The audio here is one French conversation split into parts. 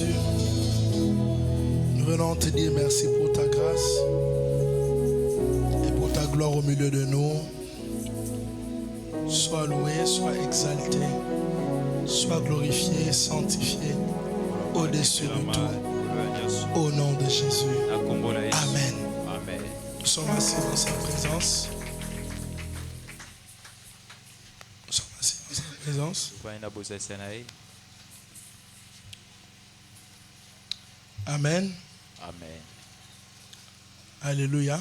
Jésus, nous venons te dire merci pour ta grâce et pour ta gloire au milieu de nous. Sois loué, sois exalté, sois glorifié, sanctifié au-dessus de tout, au nom de Jésus. Amen. Nous sommes assis dans sa présence. Nous sommes assis dans sa présence. Amen. Amen. Alléluia.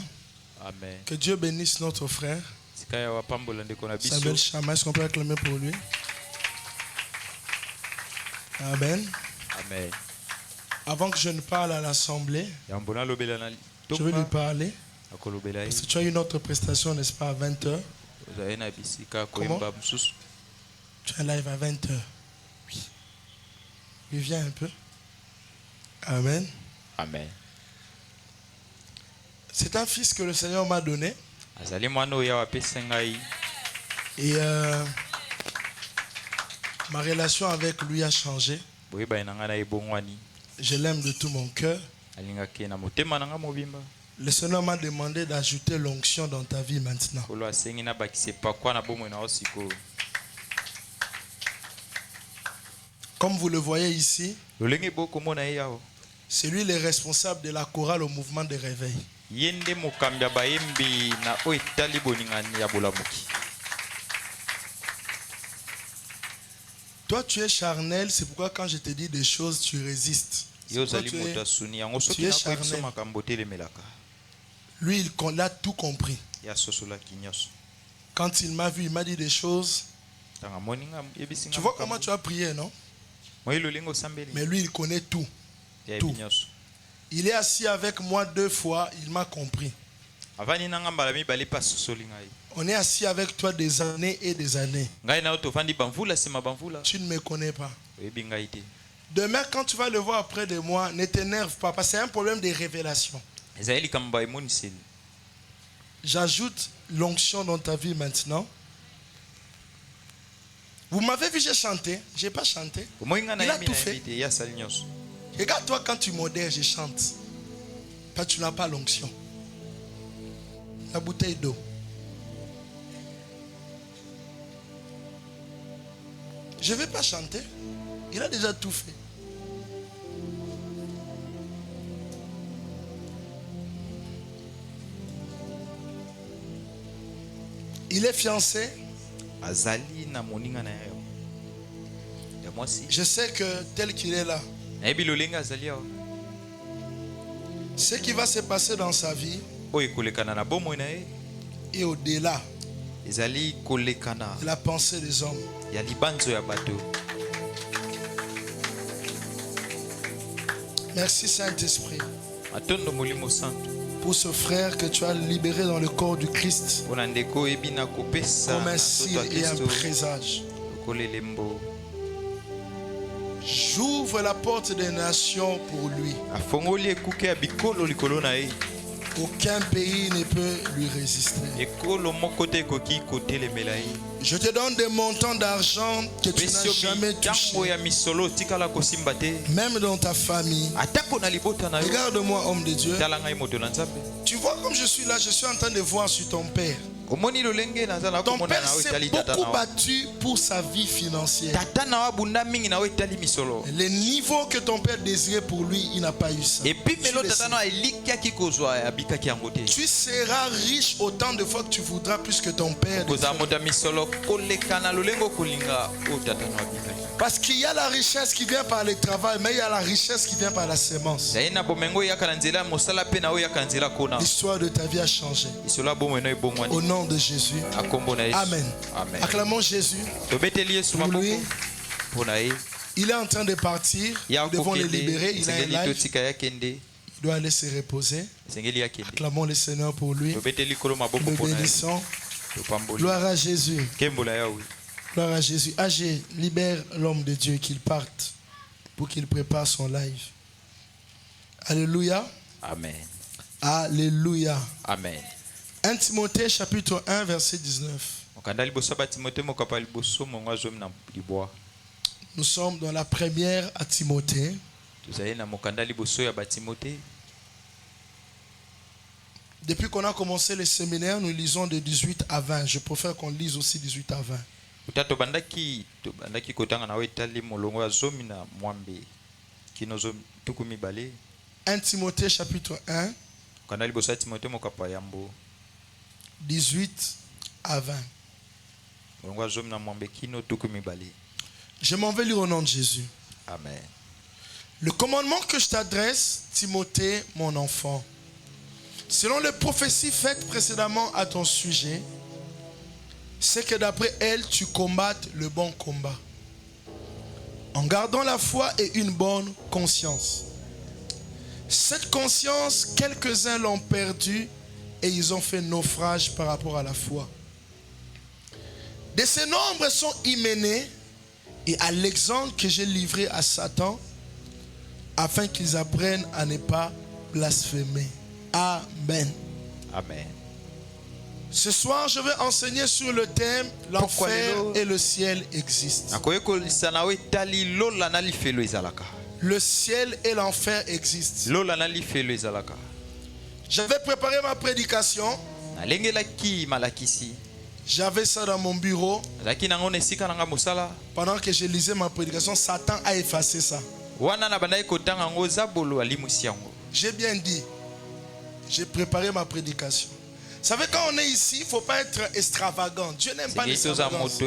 Amen. Que Dieu bénisse notre frère. Samuel Chama, est-ce qu'on peut acclamer pour lui? Amen. Amen. Avant que je ne parle à l'assemblée, je vais lui parler. Parce que tu as une autre prestation, n'est-ce pas, à 20h? Comment? Tu as un live à 20h. Oui. Il vient un peu. Amen. Amen. C'est un fils que le Seigneur m'a donné. Et ma relation avec lui a changé. Je l'aime de tout mon cœur. Le Seigneur m'a demandé d'ajouter l'onction dans ta vie maintenant. Comme vous le voyez ici, c'est lui le responsable de la chorale au mouvement de réveil. Toi, tu es charnel, c'est pourquoi quand je te dis des choses, tu résistes. Tu es charnel. Lui, il a tout compris. Quand il m'a vu, il m'a dit des choses. Tu vois comment tu as prié, non? Mais lui, il connaît tout. Tout. Il est assis avec moi 2 fois, il m'a compris. On est assis avec toi des années et des années. Tu ne me connais pas. Demain, quand tu vas le voir après de moi, ne t'énerve pas, parce que c'est un problème de révélation. J'ajoute l'onction dans ta vie maintenant. Vous m'avez vu, j'ai chanté. Je n'ai pas chanté. Il a tout fait. Regarde-toi quand tu modères, je chante. Parce que tu n'as pas l'onction. La bouteille d'eau. Je ne vais pas chanter. Il a déjà tout fait. Il est fiancé. Je sais que tel qu'il est là, ce qui va se passer dans sa vie et au-delà de la pensée des hommes. Merci Saint-Esprit pour ce frère que tu as libéré dans le corps du Christ comme un signe et un présage. J'ouvre la porte des nations pour lui. Aucun pays ne peut lui résister. Je te donne des montants d'argent que tu n'as jamais touché. Même dans ta famille. Regarde-moi, homme de Dieu. Tu vois comme je suis là, je suis en train de voir sur ton père. Ton père s'est beaucoup battu pour sa vie financière. Le niveau que ton père désirait pour lui, il n'a pas eu ça. Tu seras riche autant de fois que tu voudras plus que ton père. Parce qu'il y a la richesse qui vient par le travail, mais il y a la richesse qui vient par la sémence. L'histoire de ta vie a changé. Au nom de Jésus. Amen. Acclamons Jésus. Pour lui, il est en train de partir. Nous devons le libérer. Il a un live. Il doit aller se reposer. Acclamons le Seigneur pour lui. Nous le bénissons. Gloire à Jésus. Gloire à Jésus. Agé, libère l'homme de Dieu qu'il parte pour qu'il prépare son live. Alléluia. Amen. Alléluia. Amen. 1 Timothée chapitre 1 verset 19. Nous sommes dans la première à Timothée. Depuis qu'on a commencé les séminaires, nous lisons de 18 à 20. Je préfère qu'on lise aussi 18 à 20. 1 Timothée chapitre 1, 18 à 20. Je m'en vais lire au nom de Jésus. Amen. Le commandement que je t'adresse, Timothée, mon enfant, selon les prophéties faites précédemment à ton sujet, c'est que d'après elles, tu combattes le bon combat, en gardant la foi et une bonne conscience. Cette conscience, quelques-uns l'ont perdue et ils ont fait naufrage par rapport à la foi. De ces nombres sont hyménés et à l'exemple que j'ai livré à Satan, afin qu'ils apprennent à ne pas blasphémer. Amen. Amen. Ce soir, je vais enseigner sur le thème « L'enfer et le ciel existent ». Le ciel et l'enfer existent. J'avais préparé ma prédication. J'avais ça dans mon bureau. Pendant que je lisais ma prédication, Satan a effacé ça. J'ai bien dit. J'ai préparé ma prédication. Vous savez, quand on est ici, il ne faut pas être extravagant. Dieu n'aime pas l'extravagance.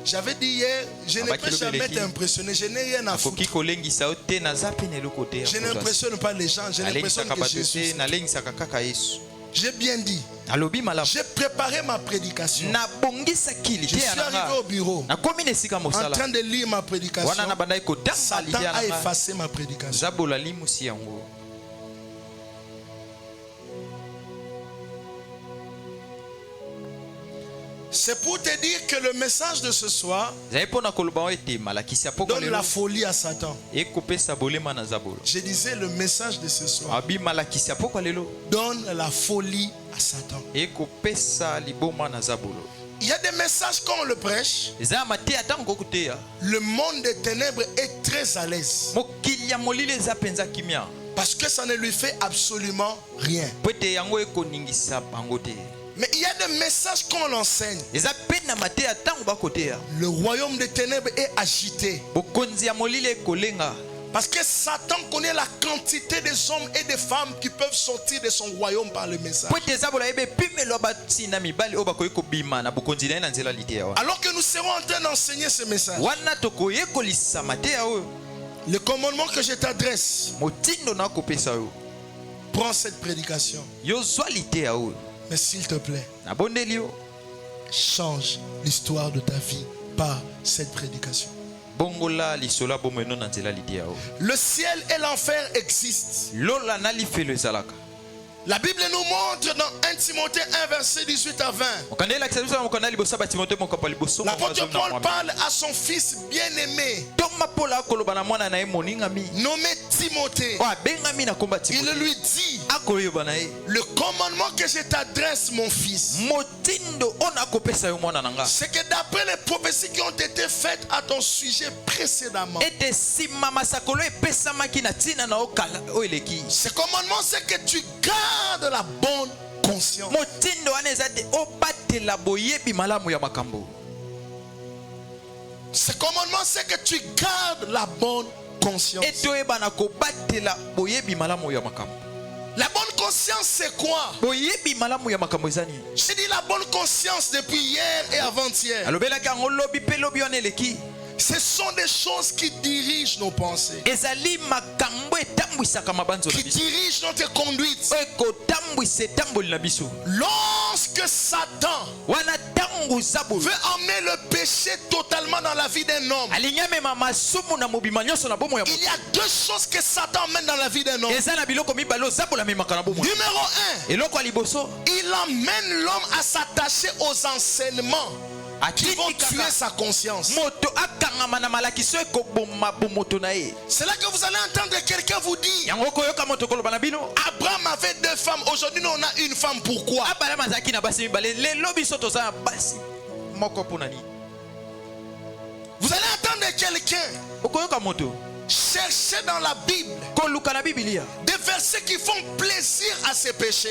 J'avais dit hier, je ne peux jamais t'impressionner. Je n'ai rien à foutre. Je n'impressionne pas les gens. Je n'impressionne que Jésus. J'ai bien dit. J'ai préparé ma prédication. Je suis arrivé au bureau en train de lire ma prédication. Satan a effacé ma prédication. C'est pour te dire que le message de ce soir donne la folie à Satan. Je disais le message de ce soir donne la folie à Satan. Il y a des messages quand on le prêche, le monde des ténèbres est très à l'aise. Parce que ça ne lui fait absolument rien. Mais il y a des messages qu'on l'enseigne. Le royaume des ténèbres est agité. Parce que Satan connaît la quantité des hommes et des femmes qui peuvent sortir de son royaume par le message. Alors que nous serons en train d'enseigner ce message, le commandement que je t'adresse, prends cette prédication. Mais s'il te plaît, change l'histoire de ta vie par cette prédication. Le ciel et l'enfer existent. La Bible nous montre dans 1 Timothée 1 verset 18 à 20. L'apôtre Paul parle à son fils bien-aimé nommé Timothée. Il lui dit: le commandement que je t'adresse, mon fils, c'est que d'après les prophéties qui ont été faites à ton sujet précédemment, ce commandement, c'est que tu gardes la bonne conscience. Ce commandement, c'est que tu gardes la bonne conscience. La bonne conscience, c'est quoi? J'ai dit la bonne conscience depuis hier et avant-hier. Ce sont des choses qui dirigent nos pensées, qui dirigent notre conduite. Lorsque Satan veut emmener le péché totalement dans la vie d'un homme, il y a deux choses que Satan emmène dans la vie d'un homme. Numéro 1, il emmène l'homme à s'attacher aux enseignements qui vont tuer sa conscience. C'est là que vous allez entendre quelqu'un vous dire: Abraham avait 2 femmes, aujourd'hui nous on a une femme. Pourquoi? Vous allez entendre quelqu'un cherchez dans la Bible des versets qui font plaisir à ses péchés.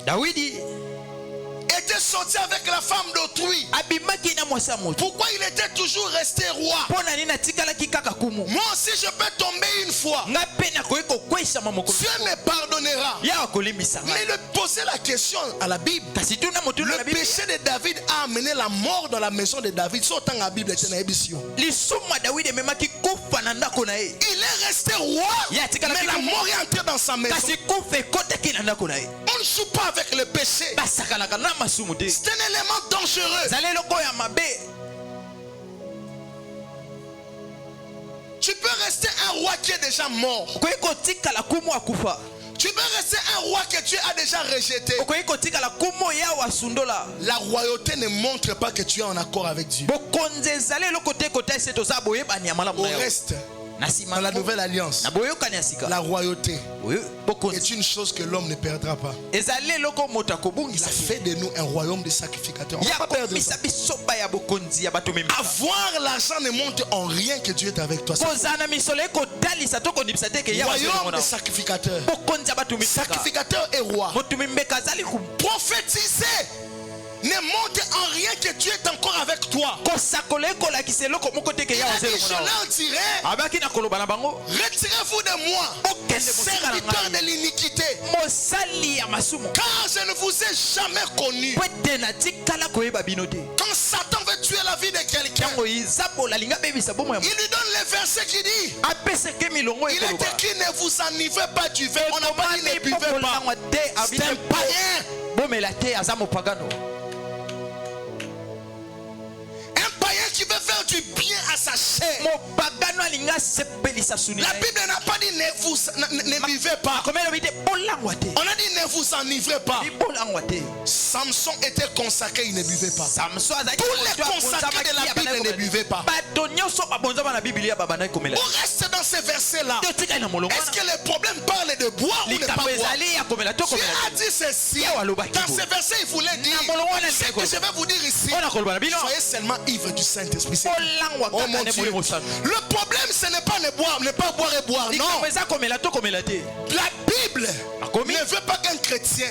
David était sorti avec la femme d'autrui. Pourquoi il était toujours resté roi? Moi aussi je peux tomber une fois. Dieu me pardonnera. Mais il posait la question à la Bible. Le péché de David a amené la mort dans la maison de David. Il est resté roi, mais la mort est entrée dans sa maison. On ne joue pas avec le péché. C'est un élément dangereux. Tu peux rester un roi qui est déjà mort. Tu peux rester un roi que tu as déjà rejeté. La royauté ne montre pas que tu es en accord avec Dieu. Au reste, dans la nouvelle alliance, la royauté est une chose que l'homme ne perdra pas. Il a fait de nous un royaume de sacrificateurs. On ne va pas perdre ça. Avoir l'argent ne montre en rien que Dieu est avec toi. Royaume de sacrificateurs. Sacrificateur et roi. Prophétiser ne montre en rien que Dieu est encore avec toi. Je leur dirai, retirez-vous de moi, serviteurs de l'iniquité, car je ne vous ai jamais connu. Quand Satan veut tuer la vie de quelqu'un, il lui donne les versets qui dit, il est écrit, ne vous enivrez pas du vin. On n'a pas dit ne buvez pas. C'est un païen. Qui veut faire du bien à sa chair. La Bible n'a pas dit ne buvez pas. On a dit ne vous enivrez pas. Samson était consacré, il ne buvait pas. Tous les consacrés de la Bible ne buvaient pas. On reste dans ces versets-là. Est-ce que le problème parle de boire ou de pas boire? Dieu a dit ceci. Dans ces versets, il voulait dire ce que je vais vous dire ici. Soyez seulement ivres du Saint-Esprit. Oh mon Dieu. Le problème ce n'est pas ne pas boire et boire. Non. La Bible ne veut pas qu'un chrétien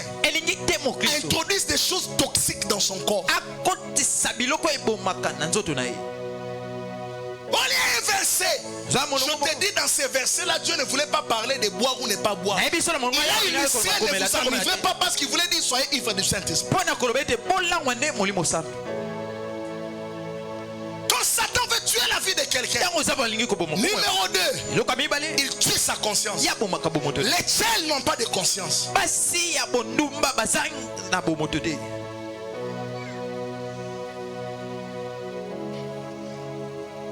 introduise des choses toxiques dans son corps. On est un verset. Je te dis dans ces versets-là, Dieu ne voulait pas parler de boire ou ne pas boire. Il a initié ne vous enivrez pas parce qu'il voulait dire soyez ivres du Saint-Esprit. Quand Satan veut tuer la vie de quelqu'un, numéro 2, il tue sa conscience. Les tchèls n'ont pas de conscience.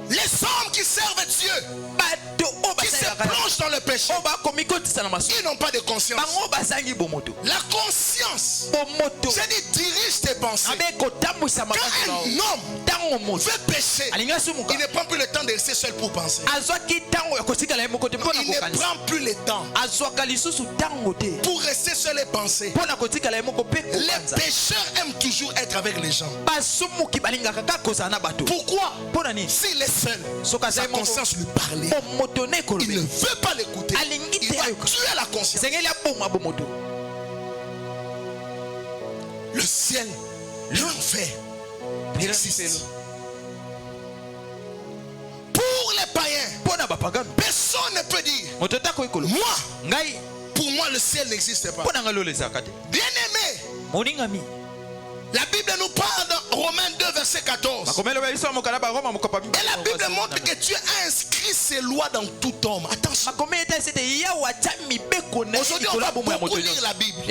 Les hommes qui servent Dieu, qui se plongent dans le péché, ils n'ont pas de conscience. La conscience, c'est dit dirige tes pensées. Quand un homme veut pécher, il ne prend plus le temps de rester seul pour penser. Il ne prend plus le temps pour rester seul et penser. Les pécheurs aiment toujours être avec les gens. Pourquoi? S'il est seul, sa conscience lui parlait. Il ne veut pas l'écouter. Il va tuer la conscience. Le ciel, l'enfer existe. Pour les païens, personne ne peut dire moi, pour moi le ciel n'existe pas. Bien aimé, la Bible nous parle dans Romains 2 verset 14. Et la Bible montre que Dieu a inscrit ses lois dans tout homme. Attention. Aujourd'hui on va beaucoup lire la Bible.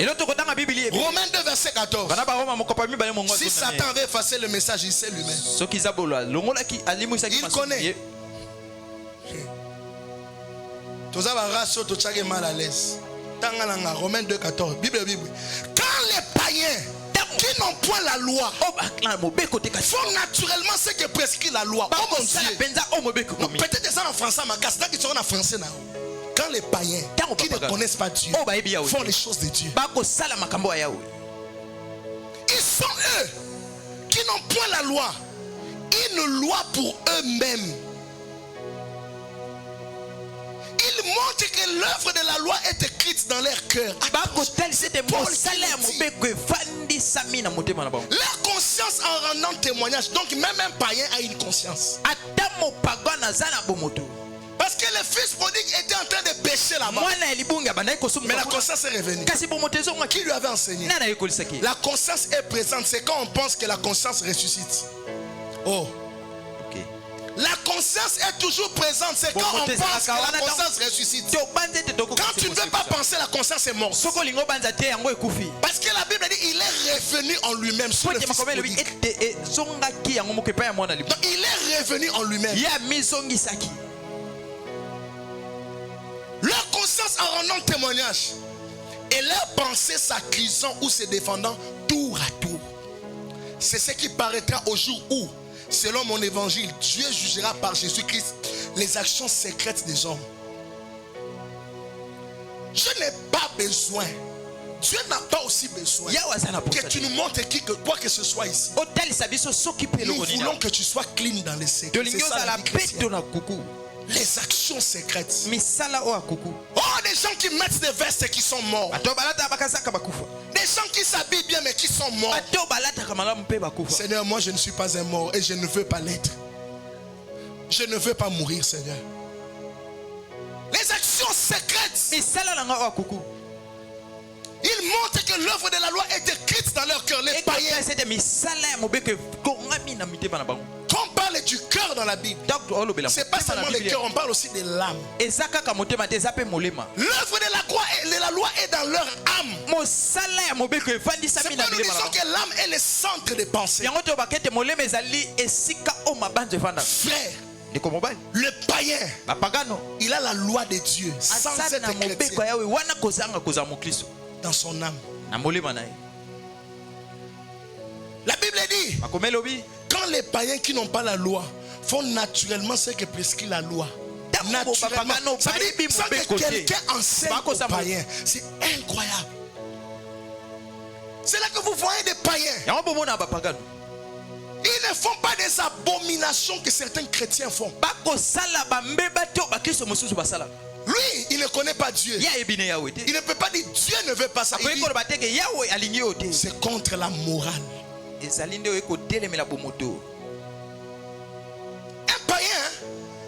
Romains 2 verset 14. Si Satan avait effacé le message, il sait lui-même. Il connaît. Tous les mal à l'aise. Romains 2 14. Bible. Quand les païens qui n'ont point la loi font naturellement ce que prescrit la loi. Oh mon Dieu. Peut-être ça en français, mais c'est en français. Quand les païens qui ne connaissent pas Dieu font les choses de Dieu, ils sont eux qui n'ont point la loi, une loi pour eux-mêmes. Ils montrent que l'œuvre de la loi est écrite dans leur cœur. Leur conscience en rendant témoignage. Donc même un païen a une conscience. Parce que le fils prodigue était en train de pécher là-bas. Mais la conscience est revenue. Qui lui avait enseigné? La conscience est présente. C'est quand on pense que la conscience ressuscite. Oh. La conscience est toujours présente. C'est quand on pense que la conscience ressuscite. Quand tu ne veux pas penser, la conscience est morte. Parce que la Bible dit il est revenu en lui-même. Donc il est revenu en lui-même. Leur conscience en rendant témoignage et leur pensée s'accusant ou se défendant tour à tour. C'est ce qui paraîtra au jour où, selon mon évangile, Dieu jugera par Jésus-Christ les actions secrètes des hommes. Je n'ai pas besoin, Dieu n'a pas aussi besoin que tu nous montres quoi que ce soit ici. Nous voulons que tu sois clean dans les secrets. C'est ça la vie chrétienne. Les actions secrètes. Oh, des gens qui mettent des vestes qui sont morts. Des gens qui s'habillent bien mais qui sont morts. Seigneur, moi je ne suis pas un mort et je ne veux pas l'être. Je ne veux pas mourir, Seigneur. Les actions secrètes. Ils montrent que l'œuvre de la loi est écrite dans leur cœur. Les païens. Quand on parle du cœur dans la Bible, c'est pas seulement le cœur, on parle aussi de l'âme. L'œuvre de la loi est dans leur âme. C'est pourquoi nous disons que l'âme est le centre des pensées. Frère, le païen, il a la loi de Dieu sans être chrétien dans son âme. La Bible dit, quand les païens qui n'ont pas la loi font naturellement ce que prescrit la loi, naturellement, ça veut dire sans que quelqu'un enseigne aux païens, c'est incroyable. C'est là que vous voyez des païens. Ils ne font pas des abominations que certains chrétiens font. Lui, il ne connaît pas Dieu. Il ne peut pas dire Dieu ne veut pas ça. C'est contre la morale. Un païen,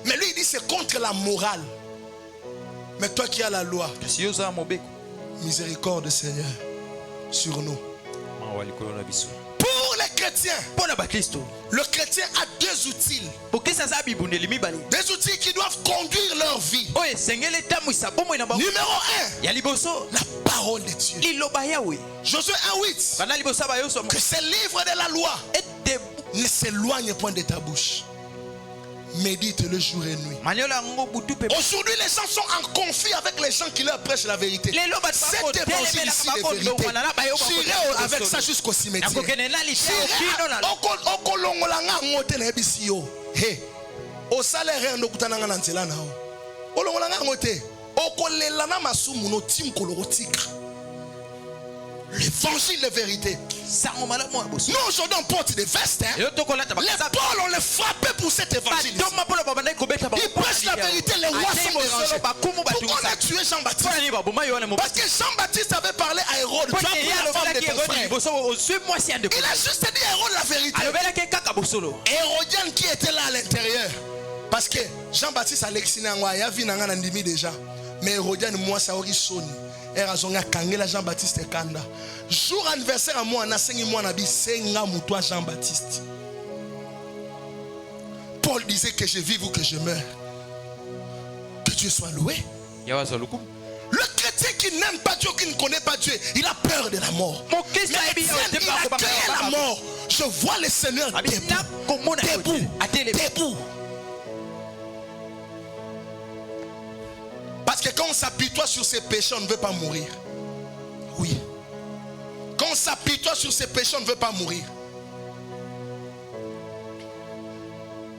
mais lui il dit c'est contre la morale. Mais toi qui as la loi, miséricorde Seigneur sur nous. Pour les chrétiens, le chrétien a deux outils. Des outils qui doivent conduire leur vie. Numéro 1, la parole de Dieu. Josué 1:8. Que ce livre de la loi ne s'éloigne point de ta bouche. Médite le jour et nuit. Aujourd'hui, les gens sont en conflit avec les gens qui leur prêchent la vérité. Cet évangile ici de vérité, j'irai avec ça jusqu'au cimetière. Au salaire, l'évangile de vérité. Nous aujourd'hui on porte des vestes. Les Paul on les frappait pour cet évangile. Ils prêchent la vérité, les rois sont dérangés. Pourquoi on a tué Jean-Baptiste? Parce que Jean-Baptiste avait parlé à Hérode. Tu as pris la femme de ton frère. Il a juste dit à Hérode la vérité. Hérodienne qui était là à l'intérieur. Parce que Jean-Baptiste a l'exciné en roi. Il a vu Nandimi déjà. Mais Hérodienne moi ça aurait sonné. Jean-Baptiste Kanda. Jour anniversaire à moi, Jean-Baptiste. Paul disait que je vive ou que je meure. Que Dieu soit loué. Le chrétien qui n'aime pas Dieu, qui ne connaît pas Dieu, il a peur de la mort. Mais il accueille la mort. Je vois le Seigneur debout. Parce que quand on s'apitoie sur ses péchés, on ne veut pas mourir. Oui. Quand on s'apitoie sur ses péchés, on ne veut pas mourir.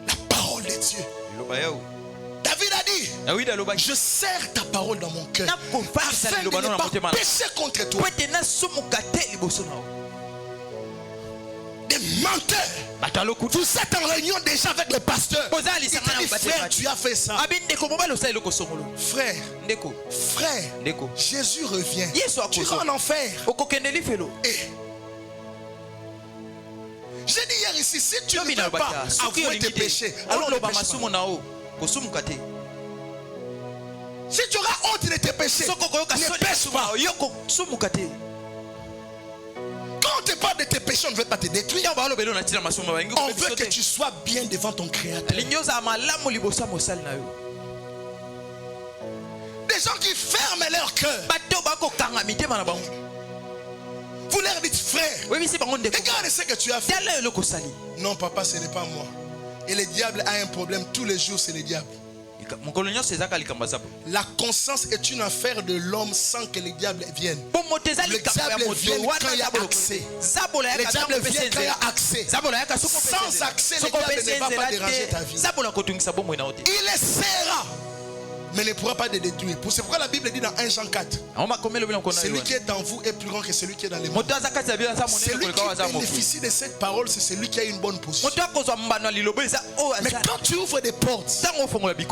La parole de Dieu. David a dit, je serre ta parole dans mon cœur afin de ne pas pécher contre toi. Des menteur. Vous êtes en réunion déjà avec le pasteur. Il te dit, frère, tu as fait ça. Frère, Jésus revient. Tu vas en enfer. Et j'ai dit hier ici, si tu ne veux pas avouer tes péchés, alors ne pêche pas. Si tu auras honte de tes péchés, ne pêche pas. Quand on te parle de tes péchés, on ne veut pas te détruire. On veut que tu sois bien devant ton Créateur. Des gens qui ferment leur cœur. Vous leur dites, frère, regarde ce que tu as fait. Non, papa, ce n'est pas moi. Et le diable a un problème tous les jours, c'est le diable. La conscience est une affaire de l'homme sans que le diable vienne. Le diable vient quand il y a accès. Le diable vient quand il y a accès. Sans accès, le diable ne va pas déranger ta vie. Il essaiera, mais ne pourra pas te détruire. C'est pourquoi la Bible dit dans 1 Jean 4, celui qui est en vous est plus grand que celui qui est dans les mondes. Celui qui bénéficie de cette parole, c'est celui qui a une bonne position. Mais quand tu ouvres des portes,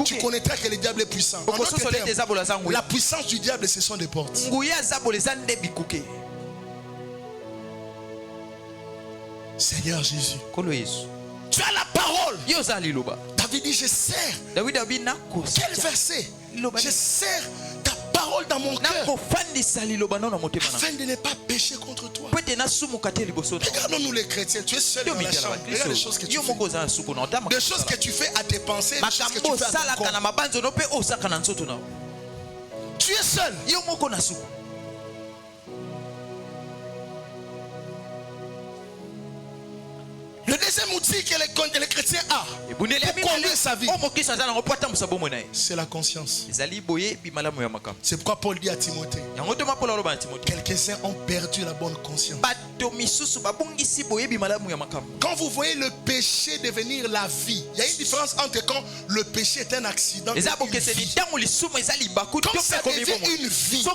tu connaîtras que le diable est puissant. En d'autres termes, la puissance du diable, ce sont des portes. Seigneur Jésus, tu as la parole. David dit, je sers. Quel verset? Je sers ta parole dans mon cœur afin de ne pas pécher contre toi. Regardons-nous les chrétiens. Tu es seul dans la chambre. Regarde les choses que tu fais. Des choses que tu fais à tes pensées, des choses que tu fais à ton corps. Tu es seul. Le deuxième outil que le chrétien a pour conduire sa vie, c'est la conscience. C'est pourquoi Paul dit à Timothée, quelques-uns ont perdu la bonne conscience. Quand vous voyez le péché devenir la vie, il y a une différence entre quand le péché est un accident et une vie. Quand ça devient une vie,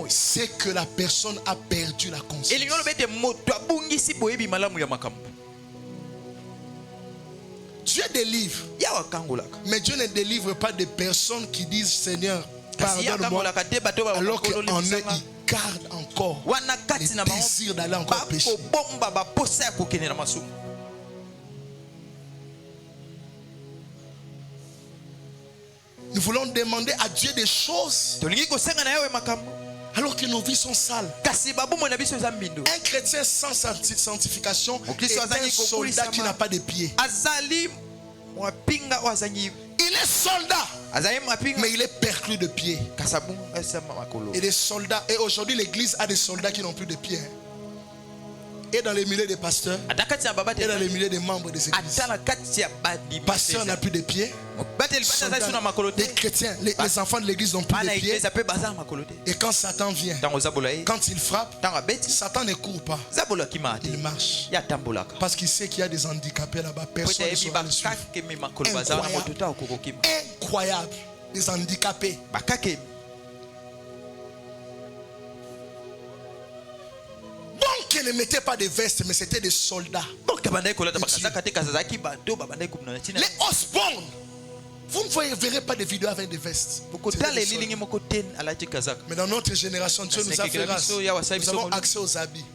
c'est que la personne a perdu la conscience. Dieu délivre, mais Dieu ne délivre pas des personnes qui disent Seigneur, pardonne-moi, alors qu'en eux ils gardent encore le désir d'aller encore pécher. Nous voulons demander à Dieu des choses alors que nos vies sont sales. Un chrétien sans sanctification est un soldat qui n'a pas de pieds. Il est soldat, mais il est perclus de pieds. Et des soldats, et aujourd'hui l'église a des soldats qui n'ont plus de pieds. Et dans les milieux des pasteurs, et dans les milieux des membres des églises. Pasteur n'a plus de pieds. Les chrétiens, les enfants de l'église n'ont plus de pieds. Et quand Satan vient, quand il frappe, Satan ne court pas. Il marche. Parce qu'il sait qu'il y a des handicapés là-bas. Personne ne saura le suivre. Incroyable. Des handicapés. Donc, ne mettaient pas de vestes, mais c'était des soldats. Les Osborne, vous ne verrez pas de vidéos avec des vestes. Mais dans notre génération, Dieu nous a fait grâce. Nous avons accès aux habits.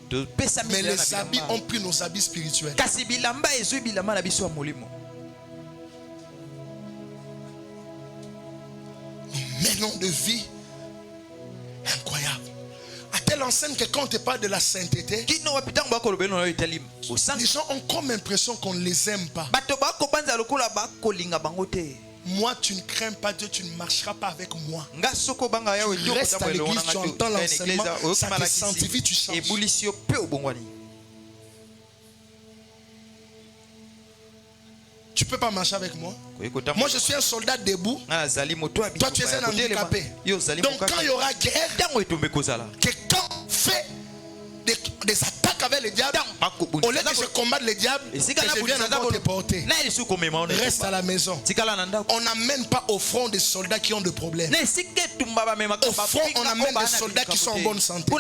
Mais les habits ont pris nos habits spirituels. Nous menons de vie incroyable. À telle enseigne que quand on te parle de la sainteté, les gens ont comme l'impression qu'on ne les aime pas. Moi, tu ne crains pas Dieu, tu ne marcheras pas avec moi. Tu restes à l'église, tu entends l'enseignement, ça te sanctifie, tu changes. Tu ne peux pas marcher avec moi. Moi, je suis un soldat debout. Toi, tu es un handicapé. Donc, quand il y aura guerre, quelqu'un fait des attaques avec le diable, au lieu que je combatte le diable, que je vienne encore te porter. Reste à la maison. On n'amène pas au front des soldats qui ont des problèmes. Au front, on amène des soldats qui sont en bonne santé.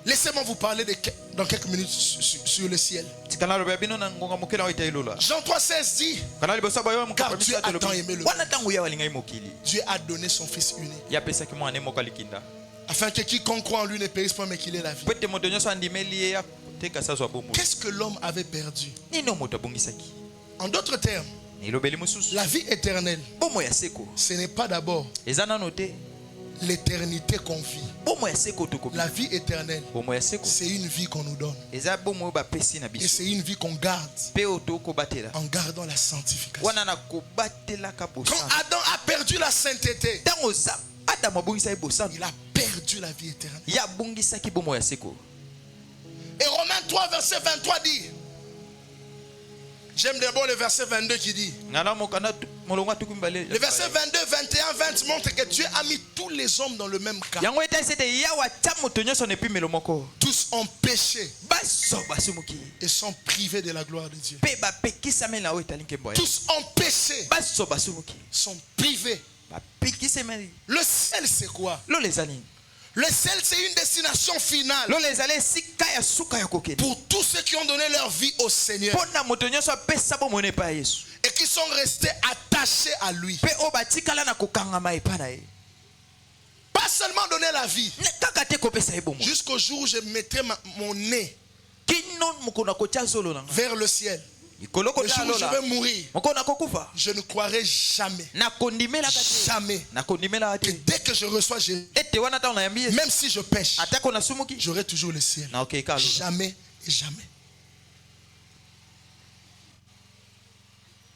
Laissez-moi vous parler dans quelques minutes sur le ciel. Jean 3,16 dit, car Dieu a tant aimé le monde. Dieu a donné son Fils unique, afin que quiconque croit en lui ne périsse pas mais qu'il ait la vie. Qu'est-ce que l'homme avait perdu? En d'autres termes, la vie éternelle, ce n'est pas d'abord l'éternité qu'on vit. La vie éternelle, c'est une vie qu'on nous donne. Et c'est une vie qu'on garde en gardant la sanctification. Quand Adam a perdu la sainteté, il a perdu la vie éternelle. Et Romains 3 verset 23 dit, j'aime d'abord le verset 22 qui dit, le verset 22, 21, 20 montre que Dieu a mis tous les hommes dans le même cas. Tous ont péché et sont privés de la gloire de Dieu. Tous ont péché, sont privés. Le ciel c'est quoi? Le ciel, c'est une destination finale pour tous ceux qui ont donné leur vie au Seigneur et qui sont restés attachés à lui. Pas seulement donner la vie, jusqu'au jour où je mettrai mon nez vers le ciel. Le jour où je vais mourir, je ne croirai jamais que dès que je reçois Jésus, même si je pêche, j'aurai toujours le ciel. Jamais et jamais.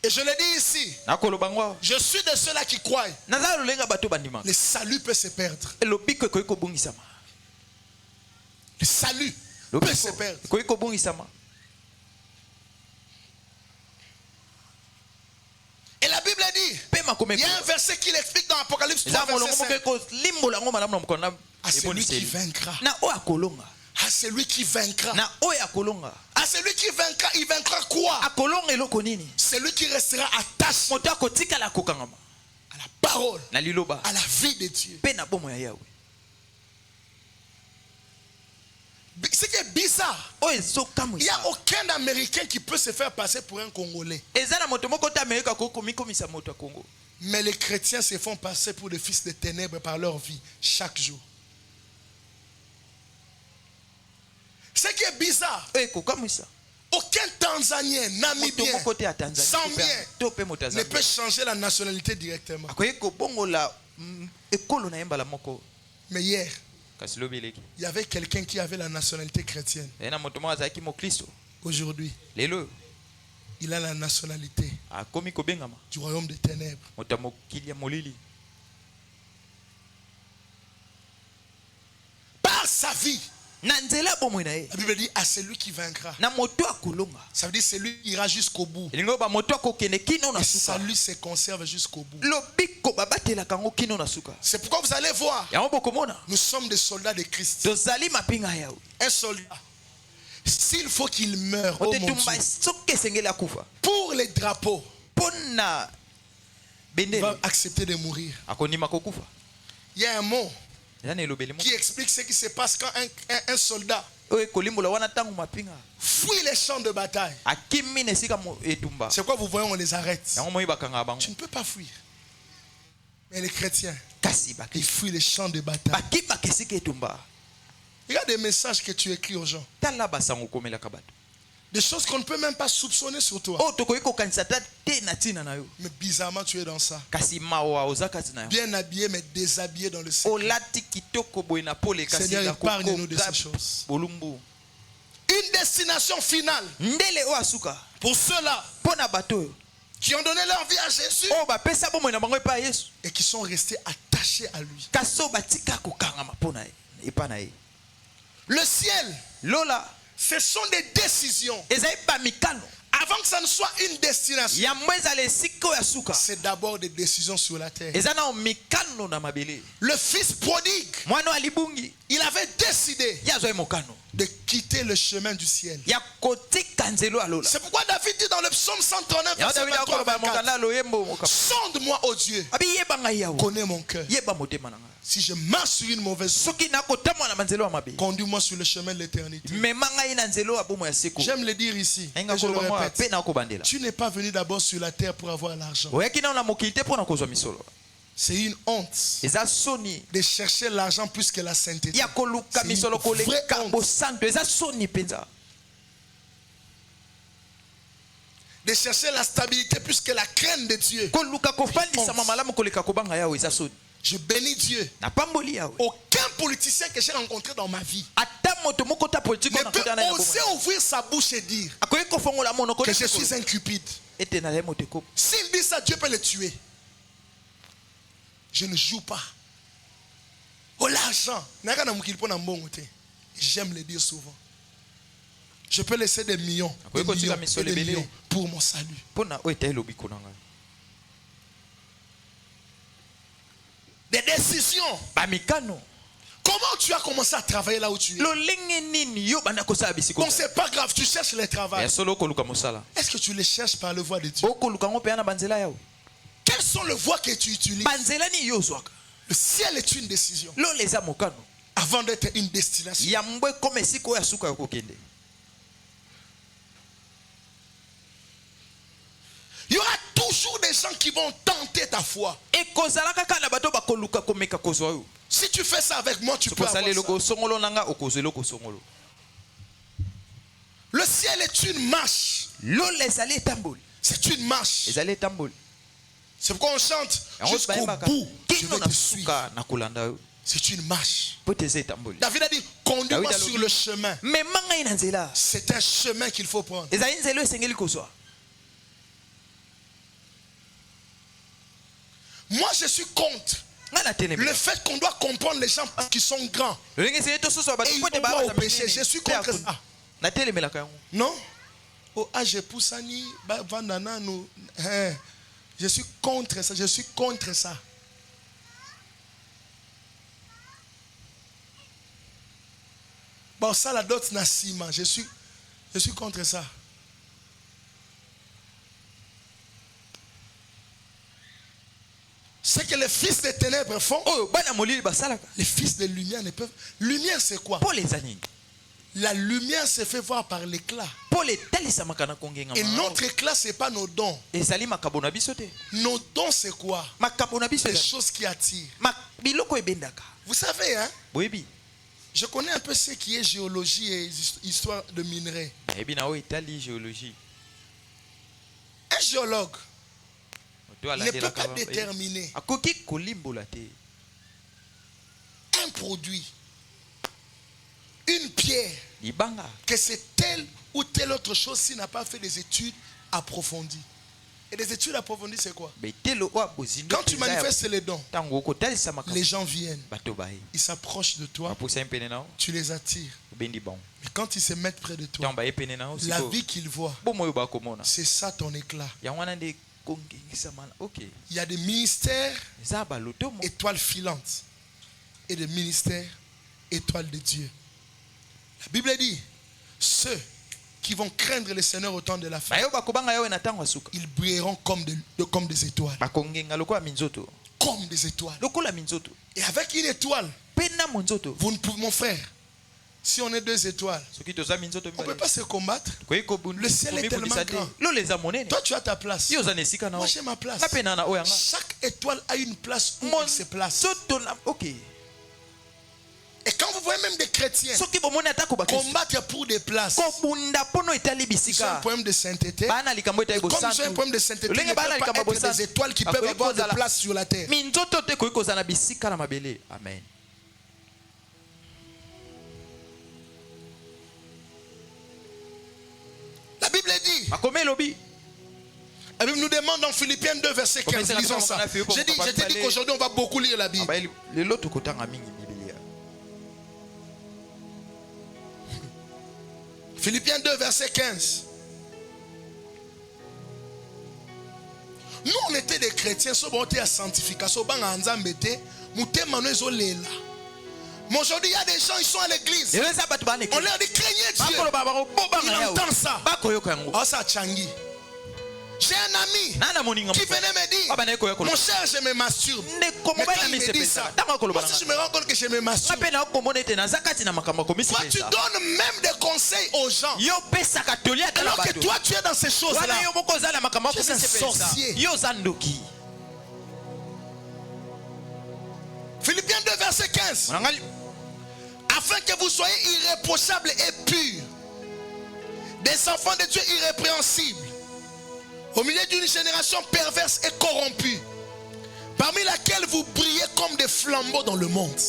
Et je le dis ici, je suis de ceux-là qui croient. Le salut peut se perdre. Le salut peut se perdre. Et la Bible dit, il y a un verset qui l'explique dans Apocalypse 3, verset 5. À celui qui vaincra. À celui qui vaincra. À celui qui vaincra, il vaincra quoi? Celui qui restera attaché à la parole, à la vie de Dieu. Ce qui est bizarre, il n'y a aucun Américain qui peut se faire passer pour un Congolais. Mais les chrétiens se font passer pour des fils de ténèbres par leur vie chaque jour. Ce qui est bizarre, aucun Tanzanien, Namibien, Zambien ne peut changer la nationalité directement. Mais hier, il y avait quelqu'un qui avait la nationalité chrétienne. Aujourd'hui, il a la nationalité du royaume des ténèbres. Par sa vie, la Bible dit à celui qui vaincra. Ça veut dire celui qui ira jusqu'au bout. Et le salut se conserve jusqu'au bout. C'est pourquoi vous allez voir, nous sommes des soldats de Christ. Un soldat, s'il faut qu'il meure, oh mon Dieu, pour les drapeaux, il va accepter de mourir. Il y a un mot qui explique ce qui se passe quand un soldat fuit les champs de bataille. C'est quoi vous voyez, on les arrête. Tu ne peux pas fuir. Mais les chrétiens, ils fuient les champs de bataille. Il y a des messages que tu écris aux gens, des choses qu'on ne peut même pas soupçonner sur toi. Mais bizarrement tu es dans ça. Bien habillé mais déshabillé dans le Seigneur. Seigneur, épargne-nous de ces choses. Une destination finale pour ceux-là qui ont donné leur vie à Jésus et qui sont restés attachés à lui. Le ciel, ce sont des décisions. Avant que ça ne soit une destination, c'est d'abord des décisions sur la terre. Le fils prodigue, il avait décidé de quitter le chemin du ciel. C'est pourquoi David dit dans le psaume 139, verset 23 24, sonde-moi, ô Dieu, connais mon cœur. Si je marche sur une mauvaise voie, conduis-moi sur le chemin de l'éternité. J'aime le dire ici, et je le répète, tu n'es pas venu d'abord sur la terre pour avoir l'argent. C'est une honte de chercher l'argent plus que la sainteté. C'est une vraie honte. De chercher la stabilité plus que la crainte de Dieu. Je bénis Dieu. Aucun politicien que j'ai rencontré dans ma vie ne peut oser ouvrir sa bouche et dire que je suis un cupide. S'il dit ça, Dieu peut le tuer. Je ne joue pas. Oh, l'argent. J'aime le dire souvent. Je peux laisser des millions, des millions pour mon salut. Des décisions. Comment tu as commencé à travailler là où tu es? Bon, c'est pas grave, tu cherches le travail. Est-ce que tu les cherches par le voie de Dieu? Quelles sont les voies que tu utilises? Le ciel est une décision avant d'être une destination. Il y aura toujours des gens qui vont tenter ta foi. Si tu fais ça avec moi, tu peux avoir ça. Le ciel est une marche. C'est une marche. C'est pourquoi on chante jusqu'au bout. Je vais te suivre. C'est une marche. David a dit, conduis-moi sur le chemin. C'est un chemin qu'il faut prendre. Moi, je suis contre le fait qu'on doit comprendre les gens qui sont grands et ils vont pas au péché. Je suis contre ça. Non? Oh, je suis contre ça. Je suis contre ça. Bon, ça la dot nasima. Je suis contre ça. Ce que les fils des ténèbres font, les fils de lumière ne peuvent. Lumière, c'est quoi? La lumière se fait voir par l'éclat. Et notre éclat, ce n'est pas nos dons. Nos dons, c'est quoi? Les choses qui attirent. Vous savez, hein? Je connais un peu ce qui est géologie et histoire de minerais. Un géologue ne peut pas déterminer un produit, une pierre, que c'est telle ou telle autre chose s'il n'a pas fait des études approfondies. Et des études approfondies, c'est quoi? Quand tu manifestes les dons, les gens viennent, ils s'approchent de toi, tu les attires. Mais quand ils se mettent près de toi, la vie qu'ils voient, c'est ça ton éclat. Il y a des ministères étoiles filantes et des ministères étoiles de Dieu. La Bible dit, ceux qui vont craindre le Seigneur au temps de la fin, ils brilleront comme des étoiles. Comme des étoiles. Et avec une étoile, vous ne pouvez, mon frère, si on est deux étoiles, on ne peut pas se combattre. Le ciel est tellement grand. Toi, tu as ta place. Moi, j'ai ma place. Chaque étoile a une place où elle se place. Et quand vous voyez même des chrétiens combattre pour des places, ils ont un problème de sainteté. Comme ils ont un problème de sainteté, ils ne peuvent pas être des étoiles qui peuvent avoir de place sur la terre. Amen. La Bible dit, la Bible nous demande dans Philippiens 2 verset 15, lisons ça. Je t'ai dit qu'aujourd'hui on va beaucoup lire la Bible. Philippiens 2 verset 15. Nous on était des chrétiens, so bon à sanctification, bang anzambete, mute mano ezolela. Mais aujourd'hui, il y a des gens, ils sont à l'église. On leur dit, craignez Dieu. Ils entendent ça. Oh, ça, Tchangi. J'ai un ami qui venait me dire, mon cher, je me masturbe. Mais quand il me dit ça, moi si je me rends compte que je me masturbe, toi tu donnes même des conseils aux gens. Alors que toi tu es dans ces choses-là. Tu es un sorcier. Philippiens 2 verset 15. Afin que vous soyez irréprochables et purs, des enfants de Dieu irrépréhensibles, au milieu d'une génération perverse et corrompue, parmi laquelle vous brillez comme des flambeaux dans le monde.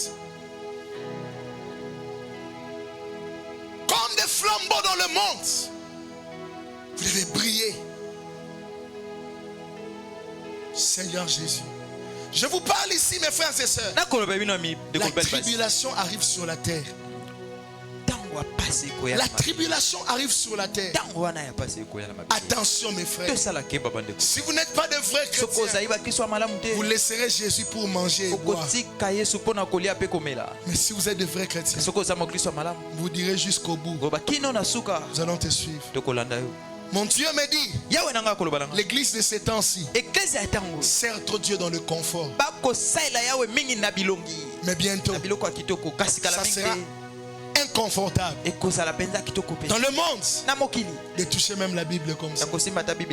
Comme des flambeaux dans le monde. Vous devez briller. Seigneur Jésus. Je vous parle ici, mes frères et sœurs. La tribulation arrive sur la terre. La tribulation arrive sur la terre. Attention mes frères. Si vous n'êtes pas de vrais chrétiens, vous laisserez Jésus pour manger et boire. Mais si vous êtes de vrais chrétiens, vous direz jusqu'au bout. Nous allons te suivre. Mon Dieu me dit, l'église de ces temps-ci sert trop Dieu dans le confort. Mais bientôt, ça sera inconfortable dans le monde de toucher même la Bible comme ça et d'aller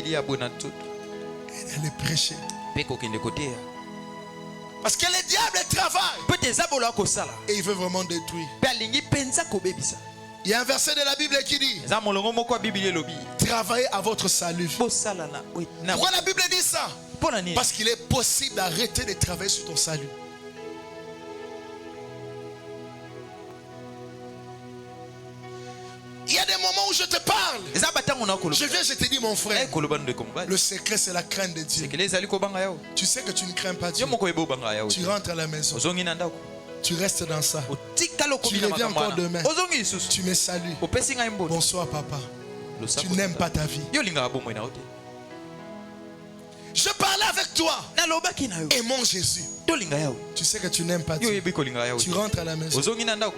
prêcher. Parce que le diable travaille et il veut vraiment détruire. Il y a un verset de la Bible qui dit, travaillez à votre salut. Pourquoi la Bible dit ça? Parce qu'il est possible d'arrêter de travailler sur ton salut. Il y a des moments où je te parle. Je viens, je te dis, mon frère, le secret c'est la crainte de Dieu. Tu sais que tu ne crains pas Dieu. Tu rentres à la maison. Tu restes dans ça. Tu reviens encore demain. Tu me salues. Bonsoir papa. Tu n'aimes pas ta vie. Je parlais avec toi. Aimons Jésus. Tu sais que tu n'aimes pas Dieu. Tu rentres à la maison.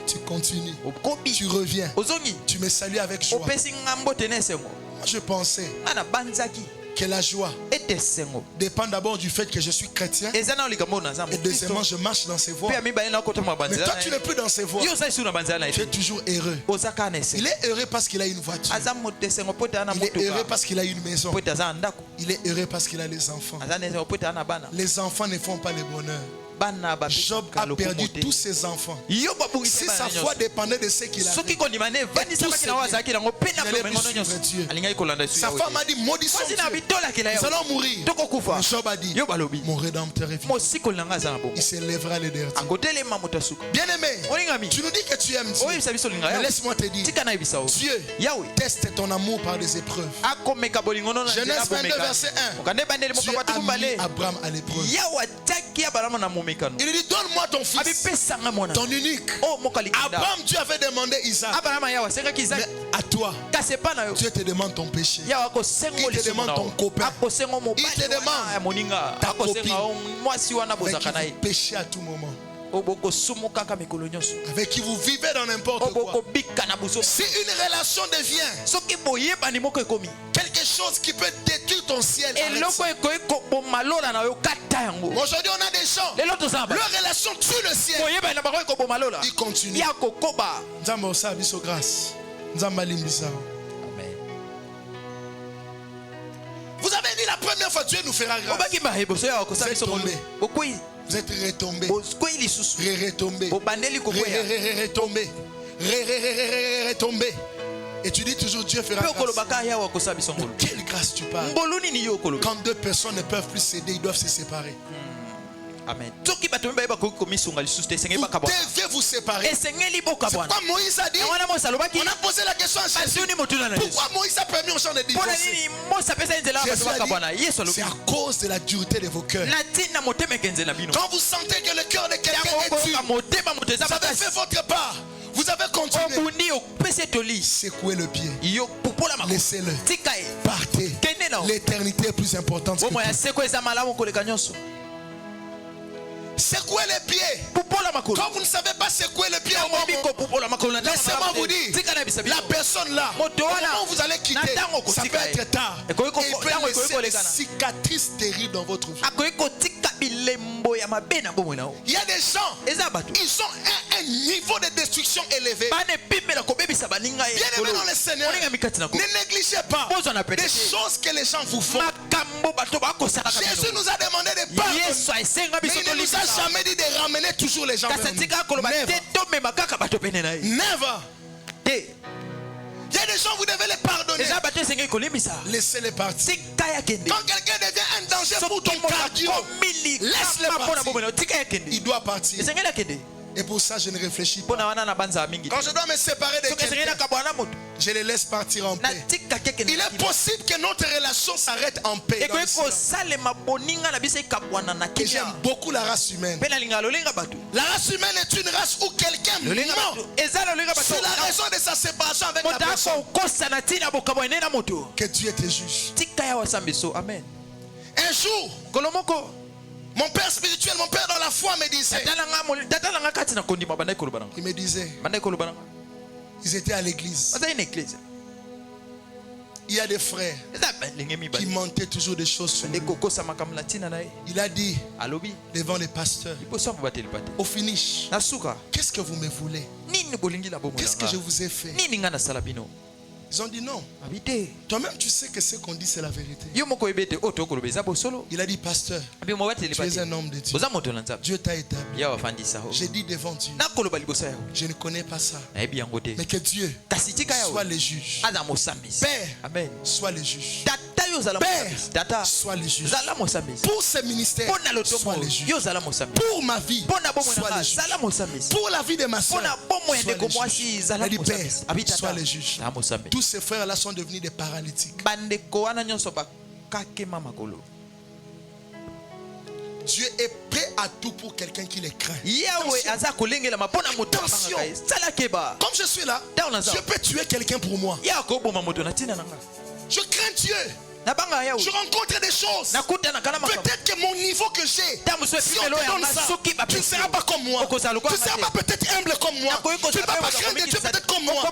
Tu continues. Tu reviens. Tu me salues avec joie. Moi je pensais que la joie dépend d'abord du fait que je suis chrétien et deuxièmement je marche dans ses voies. Mais toi tu n'es plus dans ses voies. Tu es toujours heureux. Il est heureux parce qu'il a une voiture. Il est heureux parce qu'il a une maison. Il est heureux parce qu'il a les enfants. Les enfants ne font pas le bonheur. Job a perdu tous ses enfants. Si sa foi dépendait de ce qu'il avait, il allait plus suivre Dieu. Sa femme a dit, maudissons Dieu, nous allons mourir. Mais Job a dit, mon rédempteur est vivant. Il se lèvera le dernier. Bien aimé, tu nous dis que tu aimes Dieu. Mais laisse-moi te dire, Dieu teste ton amour par des épreuves. Genèse 22 verset 1. Dieu a mis Abraham à l'épreuve. Il lui dit, donne-moi ton fils, ton unique. Abraham, Dieu avait demandé Isaac. Mais à toi, Dieu te demande ton péché. Il te demande ton copain. Il te demande ta copine avec qui vous péchez à tout moment, avec qui vous vivez dans n'importe quoi. Si une relation devient quelque chose qui peut détruire ton ciel, aujourd'hui on a des gens, leur relation tue le ciel. Ils continuent. Vous avez dit la première fois Dieu nous fera grâce. Vous êtes tombé. Vous êtes retombé. Retombé. Retombé. Retombé. Et tu dis toujours Dieu fera grâce. De quelle grâce tu parles? Quand deux personnes ne peuvent plus s'aider, ils doivent se séparer. Amen. Vous devez vous séparer. C'est pourquoi Moïse a dit, on a posé la question à Jésus, pourquoi Moïse a permis aux gens de divorcer? C'est à cause de la dureté de vos cœurs. Quand vous sentez que le cœur de quelqu'un est dur, vous avez fait votre part. Vous avez continué. Secouez le pied. Laissez-le. Partez. L'éternité est plus importante que tout. Secouez les pieds. Quand vous ne savez pas secouer les pieds, laissez-moi vous dire, la personne là, au moment où vous allez quitter, ça peut être tard. Et peut laisser des cicatrices terribles dans votre vie. Il y a des gens, ils ont un niveau de destruction élevé. Bien aimé dans le Seigneur, ne négligez pas des choses que les gens vous font. Jésus nous a demandé de pardonner, mais il ne nous a jamais dit de ramener toujours les gens vers nous. Never. Il y a des gens, vous devez les pardonner. Laissez-les partir. Quand quelqu'un devient un danger pour ton cardio, laisse-le partir. Il doit partir. Et pour ça, je ne réfléchis pas. Quand je dois me séparer de quelqu'un, je les laisse partir en paix. Il est possible que notre relation s'arrête en paix. Et j'aime beaucoup la race humaine. La race humaine est une race où quelqu'un ment sur la raison de sa séparation avec la personne. Que Dieu te juge. Un jour, mon père spirituel, mon père dans la foi me disait, il me disait, ils étaient à l'église. Il y a des frères qui mentaient toujours des choses sur lui. Il a dit devant les pasteurs, au finish, qu'est-ce que vous me voulez? Qu'est-ce que je vous ai fait? Ils ont dit non. Toi-même tu sais que ce qu'on dit c'est la vérité. Il a dit pasteur, tu es un homme de Dieu. Dieu t'a établi. J'ai dit devant Dieu, je ne connais pas ça, mais que Dieu soit le juge. Père, sois le juge. Père, sois le juge. Pour ce ministère, sois le juge. Pour ma vie, sois le juge. Pour la vie de ma soeur, sois le juge. Il dit Père, sois le juge. Tous ces frères-là sont devenus des paralytiques. Dieu est prêt à tout pour quelqu'un qui les craint. Attention. Comme je suis là, je peux tuer quelqu'un pour moi. Je crains Dieu. Je rencontre des choses. Peut-être que mon niveau que j'ai, si on te donne ça, tu ne seras pas comme moi. Tu ne seras pas peut-être humble comme moi. Tu ne vas pas craindre Dieu peut-être comme moi.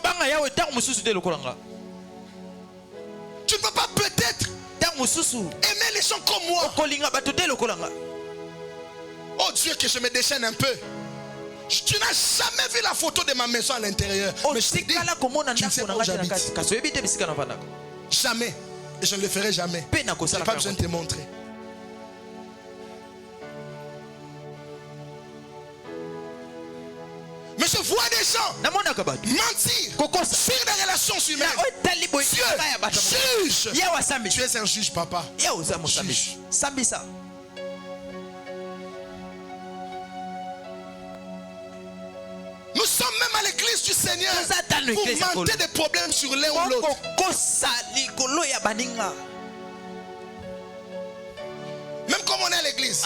Tu ne peux pas peut-être aimer les gens comme moi. Oh Dieu, que je me déchaîne un peu. Tu n'as jamais vu la photo de ma maison à l'intérieur. Mais je te dis, tu ne sais pas où j'habite. Jamais. Et je ne le ferai jamais. Je n'ai pas besoin de te montrer. Mais je vois des gens mentir sur des relations humaines. Dieu juge. Tu es un juge, papa. Juge. Nous sommes même à l'église du Seigneur. Vous mentez des problèmes sur l'un ou l'autre. Même comme on est à l'église,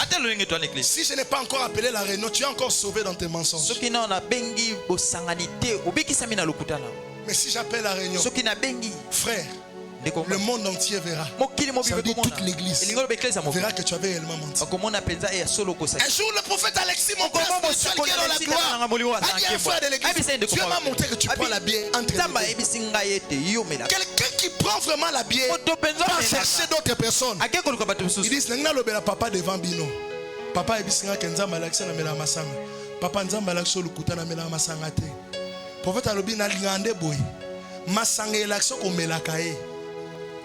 si je n'ai pas encore appelé la réunion, tu es encore sauvé dans tes mensonges. Mais si j'appelle la réunion, frère, le monde entier verra. Ça veut dire toute l'église verra que tu avais réellement menti. Un jour le prophète Alexis, mon père spirituel qui est dans la gloire, a dit à un frère de l'église, Dieu m'a montré que tu prends la bière entre les deux. Quelqu'un qui prend vraiment la bière va chercher d'autres personnes. Ils disent, papa devant Bino. Papa ebisinga kenzamba lakisa na mela masanga. Papa nzamba lakso lukuta na mela masanga te. Prophète alobi na lingande boy. Masanga elakso ko melaka e.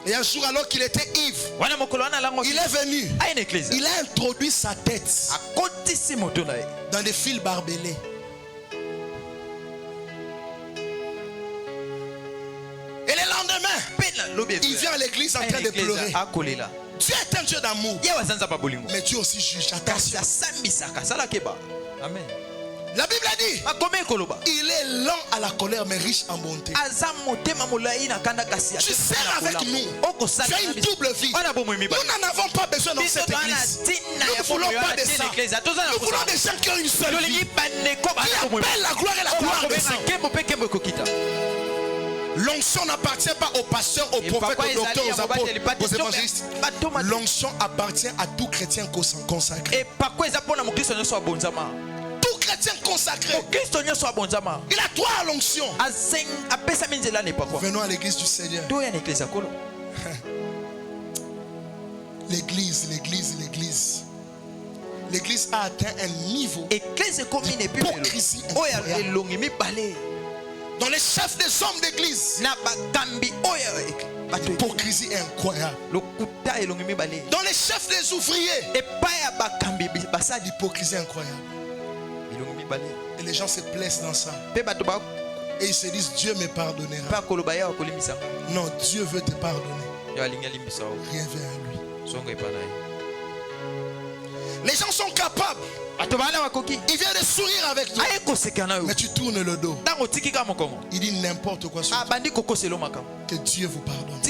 Et un jour, alors qu'il était ivre, il est venu. Il a introduit sa tête dans des fils barbelés. Et le lendemain, il vient à l'église en train de pleurer. Dieu est un Dieu d'amour, mais Dieu aussi juge. Attention. Amen. La Bible a dit, il est lent à la colère mais riche en bonté. Tu sers avec nous. Tu as une double vie. Nous n'en avons pas besoin dans cette église. Nous ne voulons pas de ça. Nous voulons des gens qui ont une seule vie, qui appellent la gloire et la gloire des gens. L'onction L'onction n'appartient pas aux pasteurs, aux prophètes, aux docteurs, aux apôtres, aux évangélistes. L'onction appartient à tout chrétien consacré. Tout chrétien consacré. Il a droit à l'onction. Venons à l'église du Seigneur. L'église. L'église a atteint un niveau d'hypocrisie incroyable. Dans les chefs des hommes d'église, l'hypocrisie est incroyable. Dans les chefs des ouvriers, l'hypocrisie est incroyable. Et les gens se plaisent dans ça. Et ils se disent, Dieu me pardonnera. Non, Dieu veut te pardonner. Rien vers lui. Les gens sont capables. Il vient de sourire avec toi. Mais tu tournes le dos. Il dit n'importe quoi sur toi. Que Dieu vous pardonne.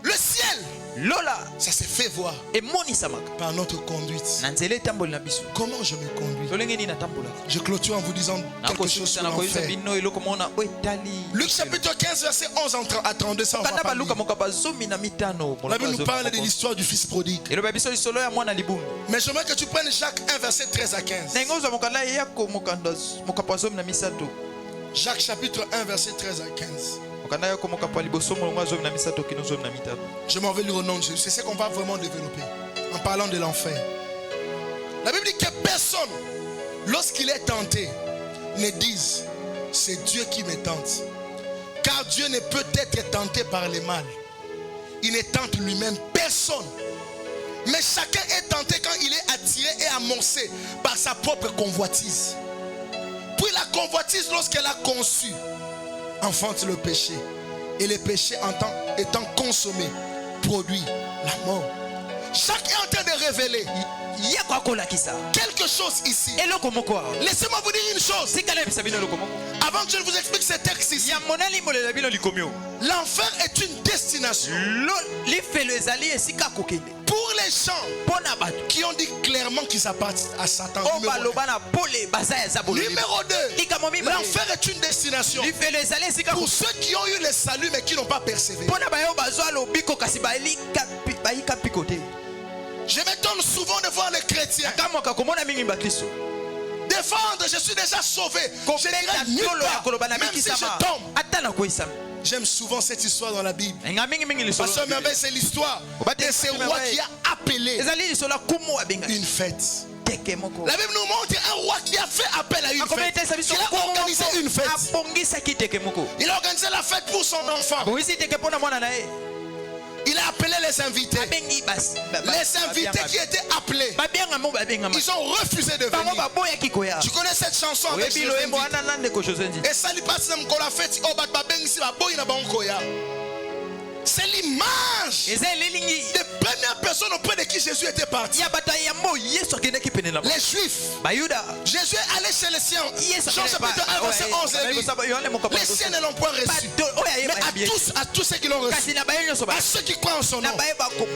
Le ciel, ça s'est fait voir par notre conduite. Comment je me conduis? Je clôture en vous disant quelque chose sur l'enfer. Luc chapitre 15 verset 11 à 32, ça on va pas lire. La Bible nous parle de l'histoire du fils prodigue. Mais j'aimerais que tu prennes Jacques 1 verset 13 à 15. Jacques chapitre 1 verset 13 à 15. Je m'en vais lire au nom de Jésus. C'est ce qu'on va vraiment développer en parlant de l'enfer. La Bible dit que personne, lorsqu'il est tenté, ne dise c'est Dieu qui me tente. Car Dieu ne peut être tenté par le mal. Il ne tente lui-même personne. Mais chacun est tenté quand il est attiré et amorcé par sa propre convoitise. Puis la convoitise, lorsqu'elle a conçu, enfante le péché. Et le péché étant consommé produit la mort. Chacun est en train de révéler quelque chose ici. Laissez-moi vous dire une chose. Avant que je ne vous explique ce texte ici. L'enfer est une destination. Pour les gens qui ont dit clairement qu'ils appartiennent à Satan. Numéro 2. L'enfer est une destination. Pour ceux qui ont eu le salut mais qui n'ont pas persévéré. Je m'étonne souvent de voir les chrétiens défendre, je suis déjà sauvé. Je dirais nulle part, même si je tombe. J'aime souvent cette histoire dans la Bible. Parce que c'est l'histoire de ce roi qui a appelé une fête. La Bible nous montre un roi qui a fait appel à une fête. Il a organisé une fête. Il a organisé la fête pour son enfant. Il a appelé les invités. Les invités qui étaient appelés, ils ont refusé de venir. Tu connais cette chanson avec les invités? Et ça lui passe dans la fête. C'est l'image des premières personnes auprès de qui Jésus était parti. Les Juifs. Jésus est allé chez les siens. Jean chapitre 1 verset 11. Les siens ne l'ont point reçu. Mais à tous ceux qui l'ont reçu, à ceux qui croient en son nom,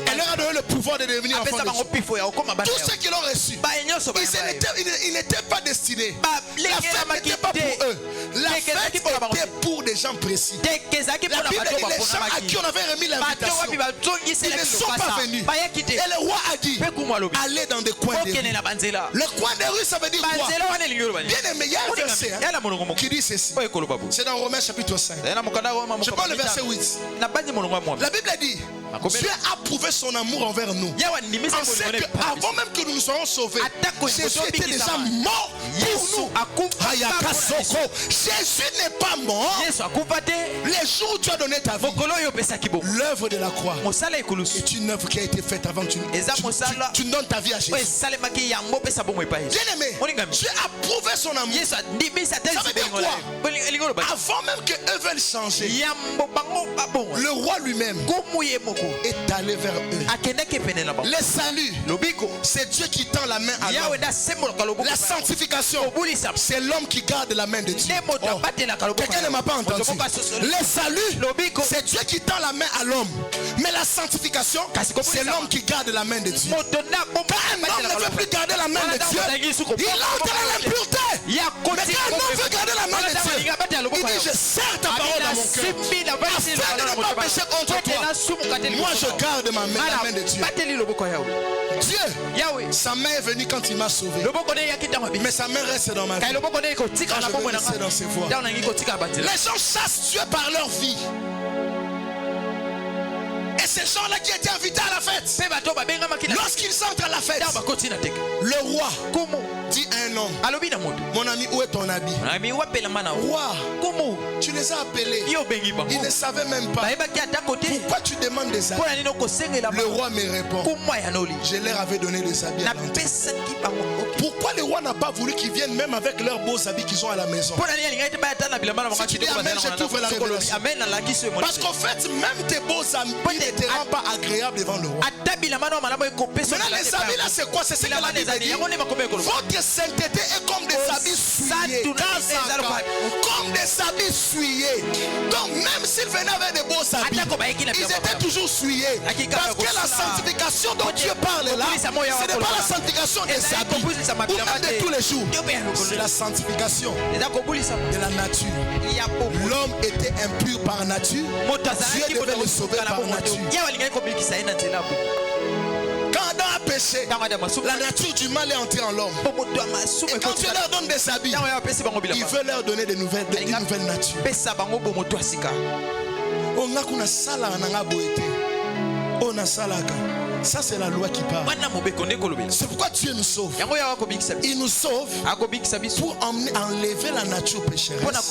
elle leur a donné le pouvoir de devenir enfants de Dieu. Tous ceux qui l'ont reçu, ils n'étaient pas destinés. La fête n'était pas pour eux. La fête était pour des gens précis. La Bible dit les gens à qui on avait remis l'invitation, ils ne sont pas venus. Et le roi a dit, allez dans des coins de rue. Le coin de rue, ça veut dire quoi? Bien aimé, il y a un verset qui dit ceci. C'est dans Romains chapitre 5. Je prends le verset 8. La Bible dit, Dieu a prouvé son amour envers nous. En sait qu'avant même que nous nous soyons sauvés, Jésus était déjà mort pour nous. Jésus n'est pas mort. Les jours où tu as donné ta vie, l'œuvre de la croix est une œuvre qui a été faite avant que tu donnes ta vie à Jésus. Bien aimé, Dieu a prouvé son amour. Ça veut dire quoi? Avant même qu'eux veulent changer, le roi lui-même est allé vers eux. Le salut, c'est Dieu qui tend la main à l'homme. La sanctification, c'est l'homme qui garde la main de Dieu. Quelqu'un ne m'a pas entendu. Le salut, c'est Dieu qui tend la main à l'homme. Mais la sanctification, c'est l'homme qui garde la main de Dieu. Quand un homme ne veut plus garder la main de Dieu, il entre dans l'impureté. Mais quand un homme veut garder la main de Dieu, il dit je serre ta parole dans mon cœur afin de ne pas pécher contre toi. Moi je garde ma main, la main de Dieu. Dieu, sa main est venue quand il m'a sauvé. Mais sa main reste dans ma vie. Quand je veux rester dans ses voies. Les gens chassent Dieu par leur vie. Et ces gens-là qui étaient invités à la fête, lorsqu'ils entrent à la fête, le roi dit à un homme, mon ami, où est ton habit? Roi, tu les as appelés. Ils ne savaient même pas. Pourquoi tu demandes des habits? Le roi me répond, je leur avais donné des habits à l'entrée. Pourquoi le roi n'a pas voulu qu'ils viennent même avec leurs beaux habits qu'ils ont à la maison? Si tu dis amen, je t'ouvre la révélation. Parce qu'en fait, même tes beaux habits ne te rendent pas agréable devant le roi. Maintenant les habits là c'est quoi? C'est ce que la Bible dit. Votre sainteté est comme des habits souillés. Comme des habits souillés. Donc même s'ils venaient avec des beaux habits, ils étaient toujours souillés. Parce que la sanctification dont Dieu parle là, ce n'est pas la sanctification des habits ou même de tous les jours. C'est la sanctification de la nature. L'homme était impur par nature. Dieu devait le sauver par nature. Quand Adam a péché, la nature du mal est entrée en l'homme. Et quand Dieu leur donne des habits, il veut leur donner une nouvelle nature. Ça c'est la loi qui parle. C'est pourquoi Dieu nous sauve. Il nous sauve pour enlever la nature pécheresse,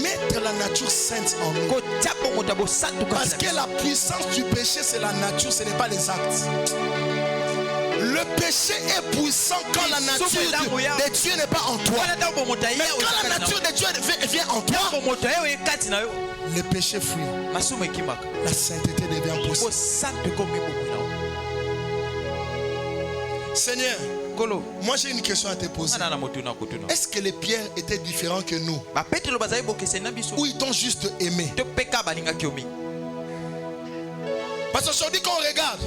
mettre la nature sainte en nous. Parce que la puissance du péché c'est la nature, ce n'est pas les actes. Le péché est puissant quand la nature de Dieu n'est pas en toi. Mais quand la nature de Dieu vient en toi, le péché fuit. La sainteté devient possible. Seigneur, moi j'ai une question à te poser. Est-ce que les pierres étaient différents que nous? Ou ils t'ont juste aimé? Parce qu'aujourd'hui quand on regarde,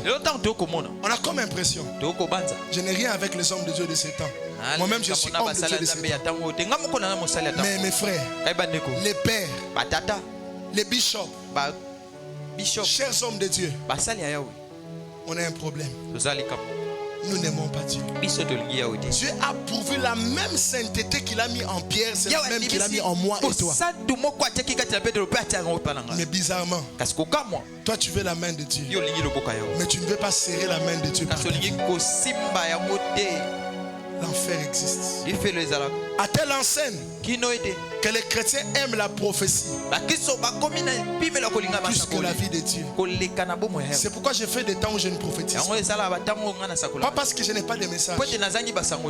on a comme impression, je n'ai rien avec les hommes de Dieu de ce temps. Moi-même je suis homme de Dieu de ce temps. Mais mes frères, les pères, les bishops, chers hommes de Dieu, on a un problème. Nous n'aimons pas Dieu. Dieu a pourvu la même sainteté qu'il a mis en Pierre, c'est la même qu'il a mis en moi et toi. Mais bizarrement, toi tu veux la main de Dieu, mais tu ne veux pas serrer la main de Dieu. L'enfer existe. À telle enseigne que les chrétiens aiment la prophétie plus que la vie de Dieu. C'est pourquoi j'ai fait des temps où je ne prophétise pas parce que je n'ai pas de message,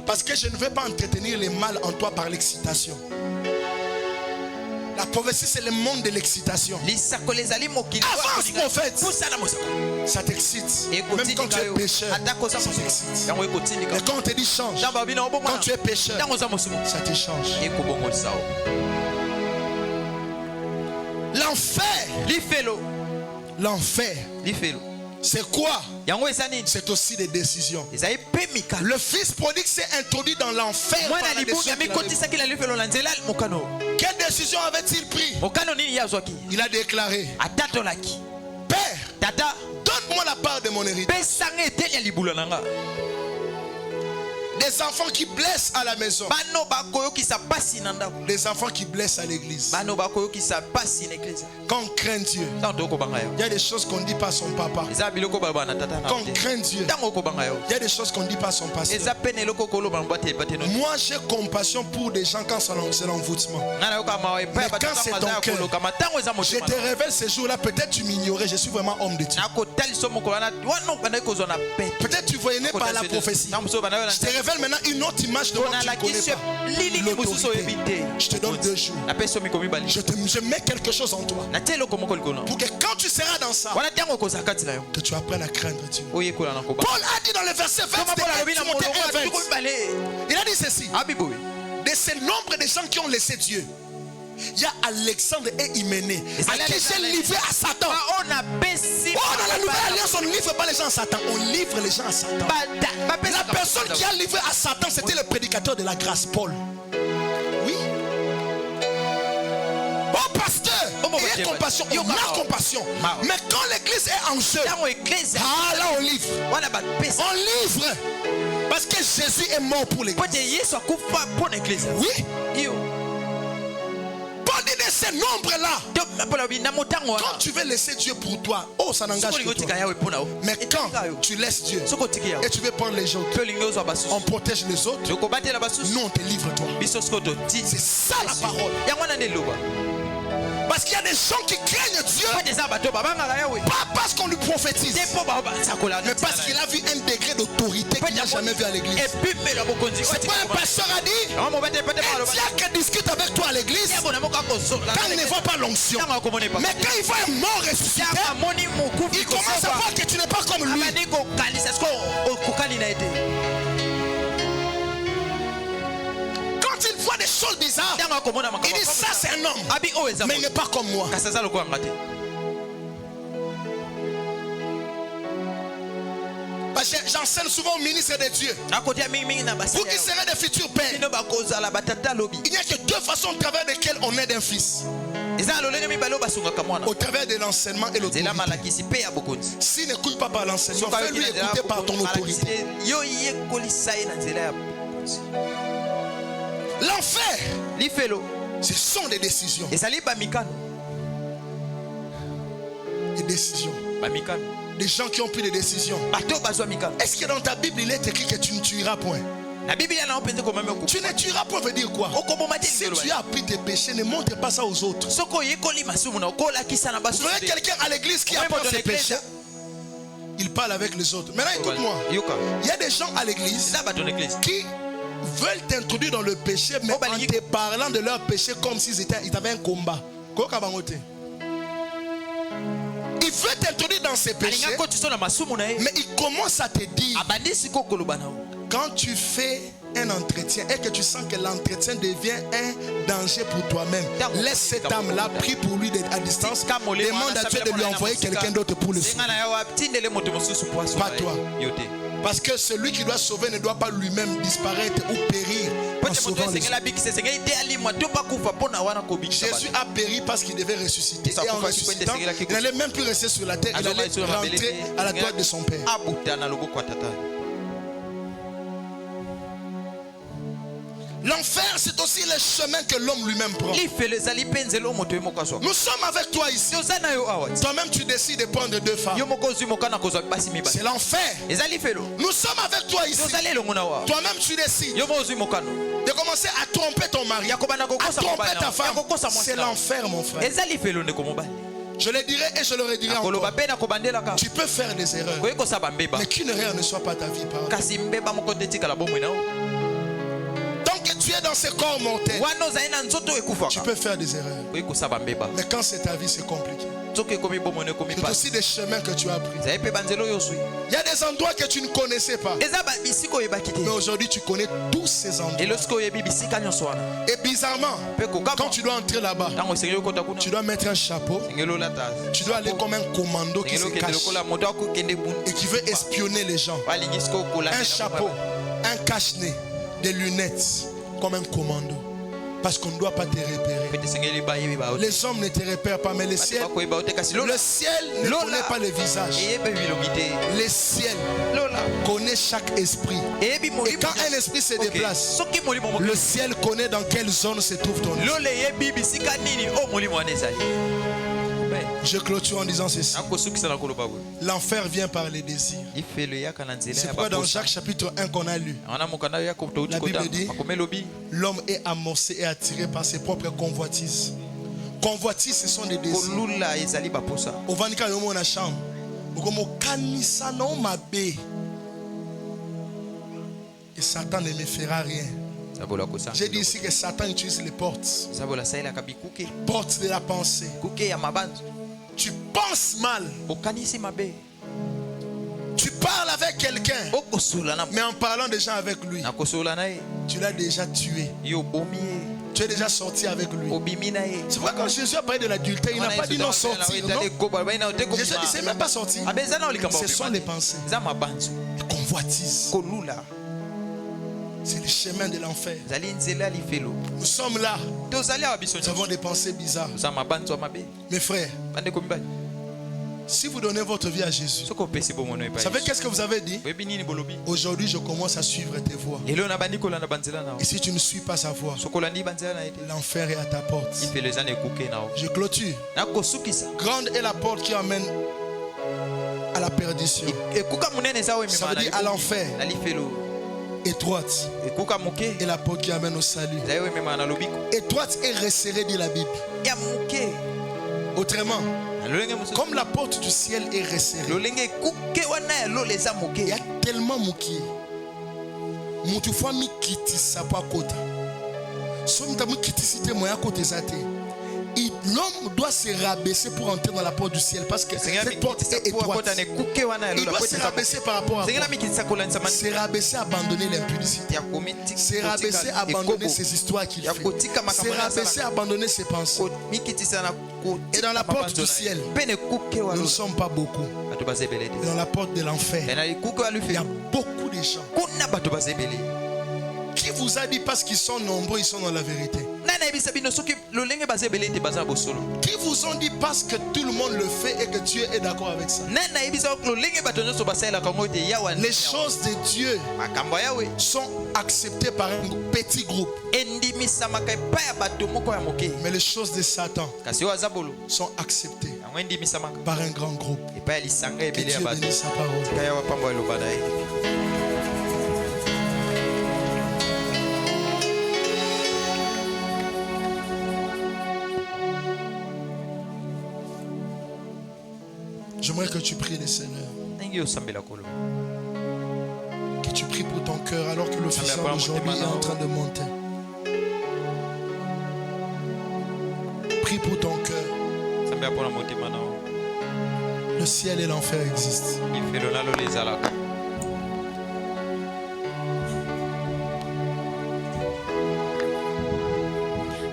parce que je ne veux pas entretenir les mal en toi par l'excitation. La prophétie c'est le monde de l'excitation. Avance prophète, ça t'excite. Même quand tu es pécheur, ça t'excite. Et quand on te dit change, quand tu es pécheur, ça te change. L'enfer, c'est quoi? C'est aussi des décisions. Le fils prodigue s'est introduit dans l'enfer par la décision. Quelle décision avait-il pris? Il a déclaré, Père, donne-moi la part de mon héritage. Des enfants qui blessent à la maison, des enfants qui blessent à l'église. Quand on craint Dieu, il y a des choses qu'on ne dit pas à son papa. Quand on craint Dieu, il y a des choses qu'on ne dit pas à son pasteur. Moi j'ai compassion pour des gens quand c'est l'envoûtement. Mais quand c'est ton cœur, je te révèle ce jour-là, peut-être tu m'ignorais, je suis vraiment homme de Dieu. Peut-être tu voyais par la prophétie. Je te révèle maintenant une autre image de moi que tu ne connais pas. Je te donne 2 jours. Je mets quelque chose en toi pour que quand tu seras dans ça, que tu apprennes à craindre Dieu. Paul a dit dans le verset 20, il a dit ceci: de ce nombre de gens qui ont laissé Dieu, Il y a Alexandre et Hyménée à qui j'ai livré à Satan. Oh, dans la nouvelle alliance, on ne livre pas les gens à Satan, on livre les gens à Satan. La personne qui a livré à Satan, c'était le prédicateur de la grâce, Paul. Oui. Oh, pasteur, ayez compassion, on a compassion. Mais quand l'église est en jeu, ah là on livre. On livre. Parce que Jésus est mort pour l'église. Oui. Paul dit de ces nombres-là. Quand tu veux laisser Dieu pour toi, oh, ça n'engage que toi. Mais quand tu laisses Dieu et tu veux prendre les autres, on protège les autres, nous on te livre toi. C'est ça la parole. Parce qu'il y a des gens qui craignent Dieu, pas parce qu'on lui prophétise, mais parce qu'il a vu un degré d'autorité qu'il n'a jamais vu à l'église. C'est quoi un pasteur a dit? Un diacre discute avec toi à l'église quand il ne voit pas l'onction. Mais quand il voit un mort ressuscité, il commence à voir que tu n'es pas comme lui. Il voit des choses bizarres. Il dit ça c'est un homme, mais il n'est pas comme moi. Parce que j'enseigne souvent aux ministres de Dieu. Vous qui serez des futurs pères, il n'y a que deux façons au travers desquelles on aide un fils. Au travers de l'enseignement et l'autorité. S'il n'écoute pas par l'enseignement, fais-lui écouter par ton autorité. L'enfer, ce sont des décisions. Des décisions. Des gens qui ont pris des décisions. Est-ce que dans ta Bible il est écrit que tu ne tueras point? Tu ne tueras point veut dire quoi? Si tu as appris tes péchés, ne montre pas ça aux autres. Vous voyez quelqu'un à l'église qui apprend ses péchés, il parle avec les autres. Maintenant écoute-moi. Il y a des gens à l'église qui veulent t'introduire dans le péché, mais en te parlant de leur péché comme s'ils avaient un combat. Il veut t'introduire dans ces péchés, mais il commence à te dire, quand tu fais un entretien et que tu sens que l'entretien devient un danger pour toi-même, laisse cette âme-là, prie pour lui à distance, demande à Dieu de lui envoyer quelqu'un d'autre pour le sauver. Pas toi. Parce que celui qui doit sauver ne doit pas lui-même disparaître ou périr en sauvant les autres. Jésus a péri parce qu'il devait ressusciter. Et en ressuscitant, il n'allait même plus rester sur la terre. Il allait rentrer à la droite de son Père. L'enfer, c'est aussi le chemin que l'homme lui-même prend. Nous sommes avec toi ici. Toi-même, tu décides de prendre deux femmes. C'est l'enfer. Nous sommes avec toi ici. Toi-même, tu décides de commencer à tromper ton mari, à tromper ta femme. C'est l'enfer, mon frère. Je le dirai et je le redirai encore. Tu peux faire des erreurs, mais qu'une erreur ne soit pas ta vie. Que tu es dans ce corps mortel, tu peux faire des erreurs. Mais quand c'est ta vie, c'est compliqué. C'est aussi des chemins que tu as pris. Il y a des endroits que tu ne connaissais pas, mais aujourd'hui tu connais tous ces endroits. Et bizarrement, quand tu dois entrer là-bas, tu dois mettre un chapeau. Tu dois aller comme un commando qui se cache et qui veut espionner les gens. Un chapeau, un cache-nez, des lunettes, comme un commando. Parce qu'on ne doit pas te repérer. Les hommes ne te repèrent pas, mais le ciel ne connaît pas le visage. Le ciel connaît chaque esprit. Et quand un esprit se déplace, le ciel connaît dans quelle zone se trouve ton esprit. Je clôture en disant ceci. L'enfer vient par les désirs. C'est pourquoi dans Jacques chapitre 1 qu'on a lu, la Bible dit, l'homme est amorcé et attiré par ses propres convoitises. Convoitises, ce sont des désirs. Au vanika yomo na chambre, au kanisa no mabe. Et Satan ne me fera rien. J'ai dit ici que Satan utilise les portes. Portes de la pensée. Tu penses mal. Tu parles avec quelqu'un, mais en parlant déjà avec lui, tu l'as déjà tué. Tu es déjà sorti avec lui. C'est pourquoi quand Jésus a parlé de l'adultère, il n'a pas dit non sortir. Non? Jésus dit c'est même pas sorti. Ce sont les pensées. Les convoitises. C'est le chemin de l'enfer. Nous sommes là. Nous avons des pensées bizarres. Mes frères, si vous donnez votre vie à Jésus, vous savez qu'est-ce que vous avez dit? Aujourd'hui, je commence à suivre tes voies. Et si tu ne suis pas sa voie, l'enfer est à ta porte. Je clôture. Grande est la porte qui amène à la perdition. Ça veut dire à l'enfer. Étroite et la porte qui amène au salut. Étroite et resserrée, dit la Bible. Autrement, comme la porte du ciel est resserrée, il y a tellement mouki. Moutou fois mi kiti sa pa kota. Somme ta mi kiti site moya kote zate. L'homme doit se rabaisser pour entrer dans la porte du ciel parce que cette porte est étroite. Il doit se rabaisser par rapport à quoi? Se rabaisser, abandonner l'impudicité. Se rabaisser, abandonner ses histoires qu'il fait. Se rabaisser, abandonner ses pensées. Et dans la porte du ciel, nous ne sommes pas beaucoup. Et dans la porte de l'enfer, il y a beaucoup de gens. Qui vous a dit parce qu'ils sont nombreux, ils sont dans la vérité? Qui vous ont dit parce que tout le monde le fait et que Dieu est d'accord avec ça? Les choses de Dieu sont acceptées par un petit groupe. Mais les choses de Satan sont acceptées par un grand groupe. Que Dieu bénisse sa parole. J'aimerais que tu pries le Seigneur. Que tu pries pour ton cœur alors que l'officiel d'aujourd'hui est en train de monter. Prie pour ton cœur. Le ciel et l'enfer existent.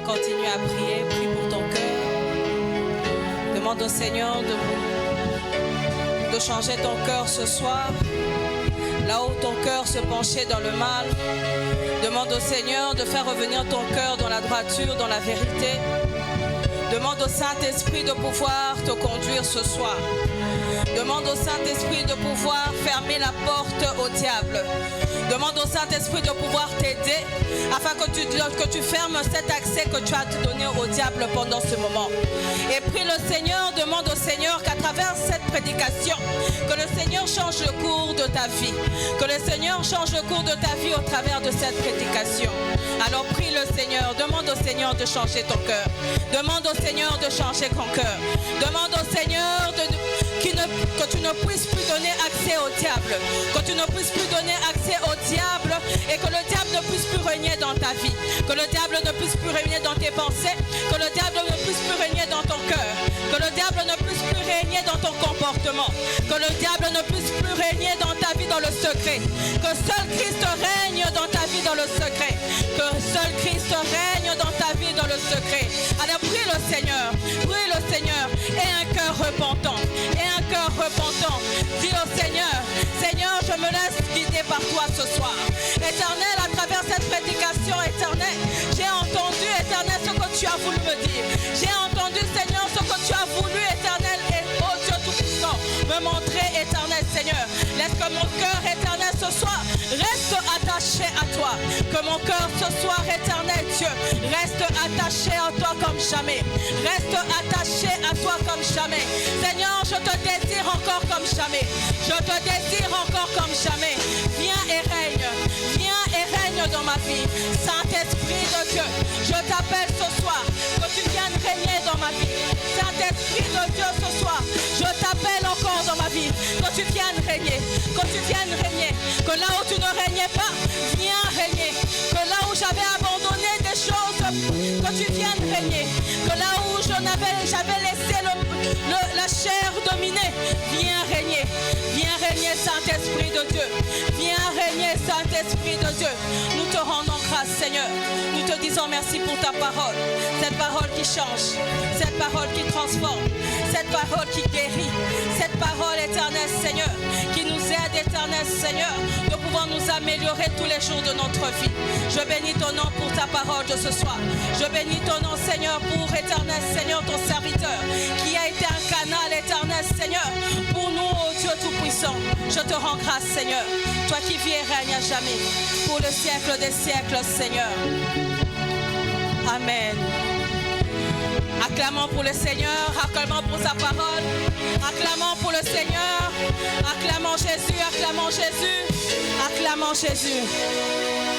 Continue à prier, prie pour ton cœur. Demande au Seigneur de changer ton cœur ce soir. Là où ton cœur se penchait dans le mal, demande au Seigneur de faire revenir ton cœur dans la droiture, dans la vérité. Demande au Saint-Esprit de pouvoir te conduire ce soir. Demande au Saint-Esprit de pouvoir fermer la porte au diable. Demande au Saint-Esprit de pouvoir t'aider afin que tu fermes cet accès que tu as donné au diable pendant ce moment. Et prie le Seigneur, demande au Seigneur qu'à travers cette prédication, que le Seigneur change le cours de ta vie. Que le Seigneur change le cours de ta vie au travers de cette prédication. Alors prie le Seigneur, demande au Seigneur de changer ton cœur. Demande au Seigneur de changer ton cœur. Demande au Seigneur que tu ne puisses plus donner accès au diable. Que tu ne puisses plus donner accès au diable et que le diable ne puisse plus régner dans ta vie. Que le diable ne puisse plus régner dans tes pensées. Que le diable ne puisse plus régner dans ton cœur. Que le diable ne puisse plus régner dans ton comportement. Que le diable ne puisse plus régner dans ta vie dans le secret. Que seul Christ règne dans ta vie dans le secret. Que seul Christ règne dans ta vie dans le secret. Alors prie le Seigneur et un cœur repentant. Et un cœur repentant. Dis au Seigneur, Seigneur, je me laisse guider par toi ce soir. Éternel, à travers cette prédication, éternel, j'ai entendu, éternel, ce que tu as voulu me dire. J'ai entendu, Seigneur, ce que tu as voulu, éternel, et oh Dieu Tout-Puissant, me montrer, éternel Seigneur. Laisse que mon cœur, éternel, ce soir, reste attaché à toi. Que mon cœur, ce soir, éternel Dieu, reste attaché à toi comme jamais. Reste attaché à toi comme jamais. Seigneur, je te désire encore comme jamais. Je te désire encore comme jamais. Viens et règne. Viens et règne dans ma vie. Saint-Esprit de Dieu, je t'appelle ce soir. Que tu viennes régner dans ma vie. Saint-Esprit de Dieu, ce soir, je t'appelle encore dans ma vie. Que tu viennes régner. Que tu viennes régner. Que là où tu ne régnais pas, viens régner. Que là où j'avais abandonné des choses, que tu viennes régner. Que là où j'avais laissé la chair dominer, viens régner. Viens régner, Saint-Esprit de Dieu. Viens régner, Saint-Esprit. Saint-Esprit de Dieu, nous te rendons grâce, Seigneur. Nous te disons merci pour ta parole. Cette parole qui change, cette parole qui transforme, cette parole qui guérit, cette parole éternelle, Seigneur, qui nous aide, éternel Seigneur, de pouvoir nous améliorer tous les jours de notre vie. Je bénis ton nom pour ta parole de ce soir. Je bénis ton nom, Seigneur, pour éternel Seigneur, ton serviteur, qui a été un canal, éternel Seigneur, pour nous, ô Dieu Tout-Puissant. Je te rends grâce, Seigneur, toi qui vis et règnes à jamais, pour le siècle des siècles, Seigneur. Amen. Acclamons pour le Seigneur, acclamons pour sa parole, acclamons pour le Seigneur, acclamons Jésus, acclamons Jésus, acclamons Jésus.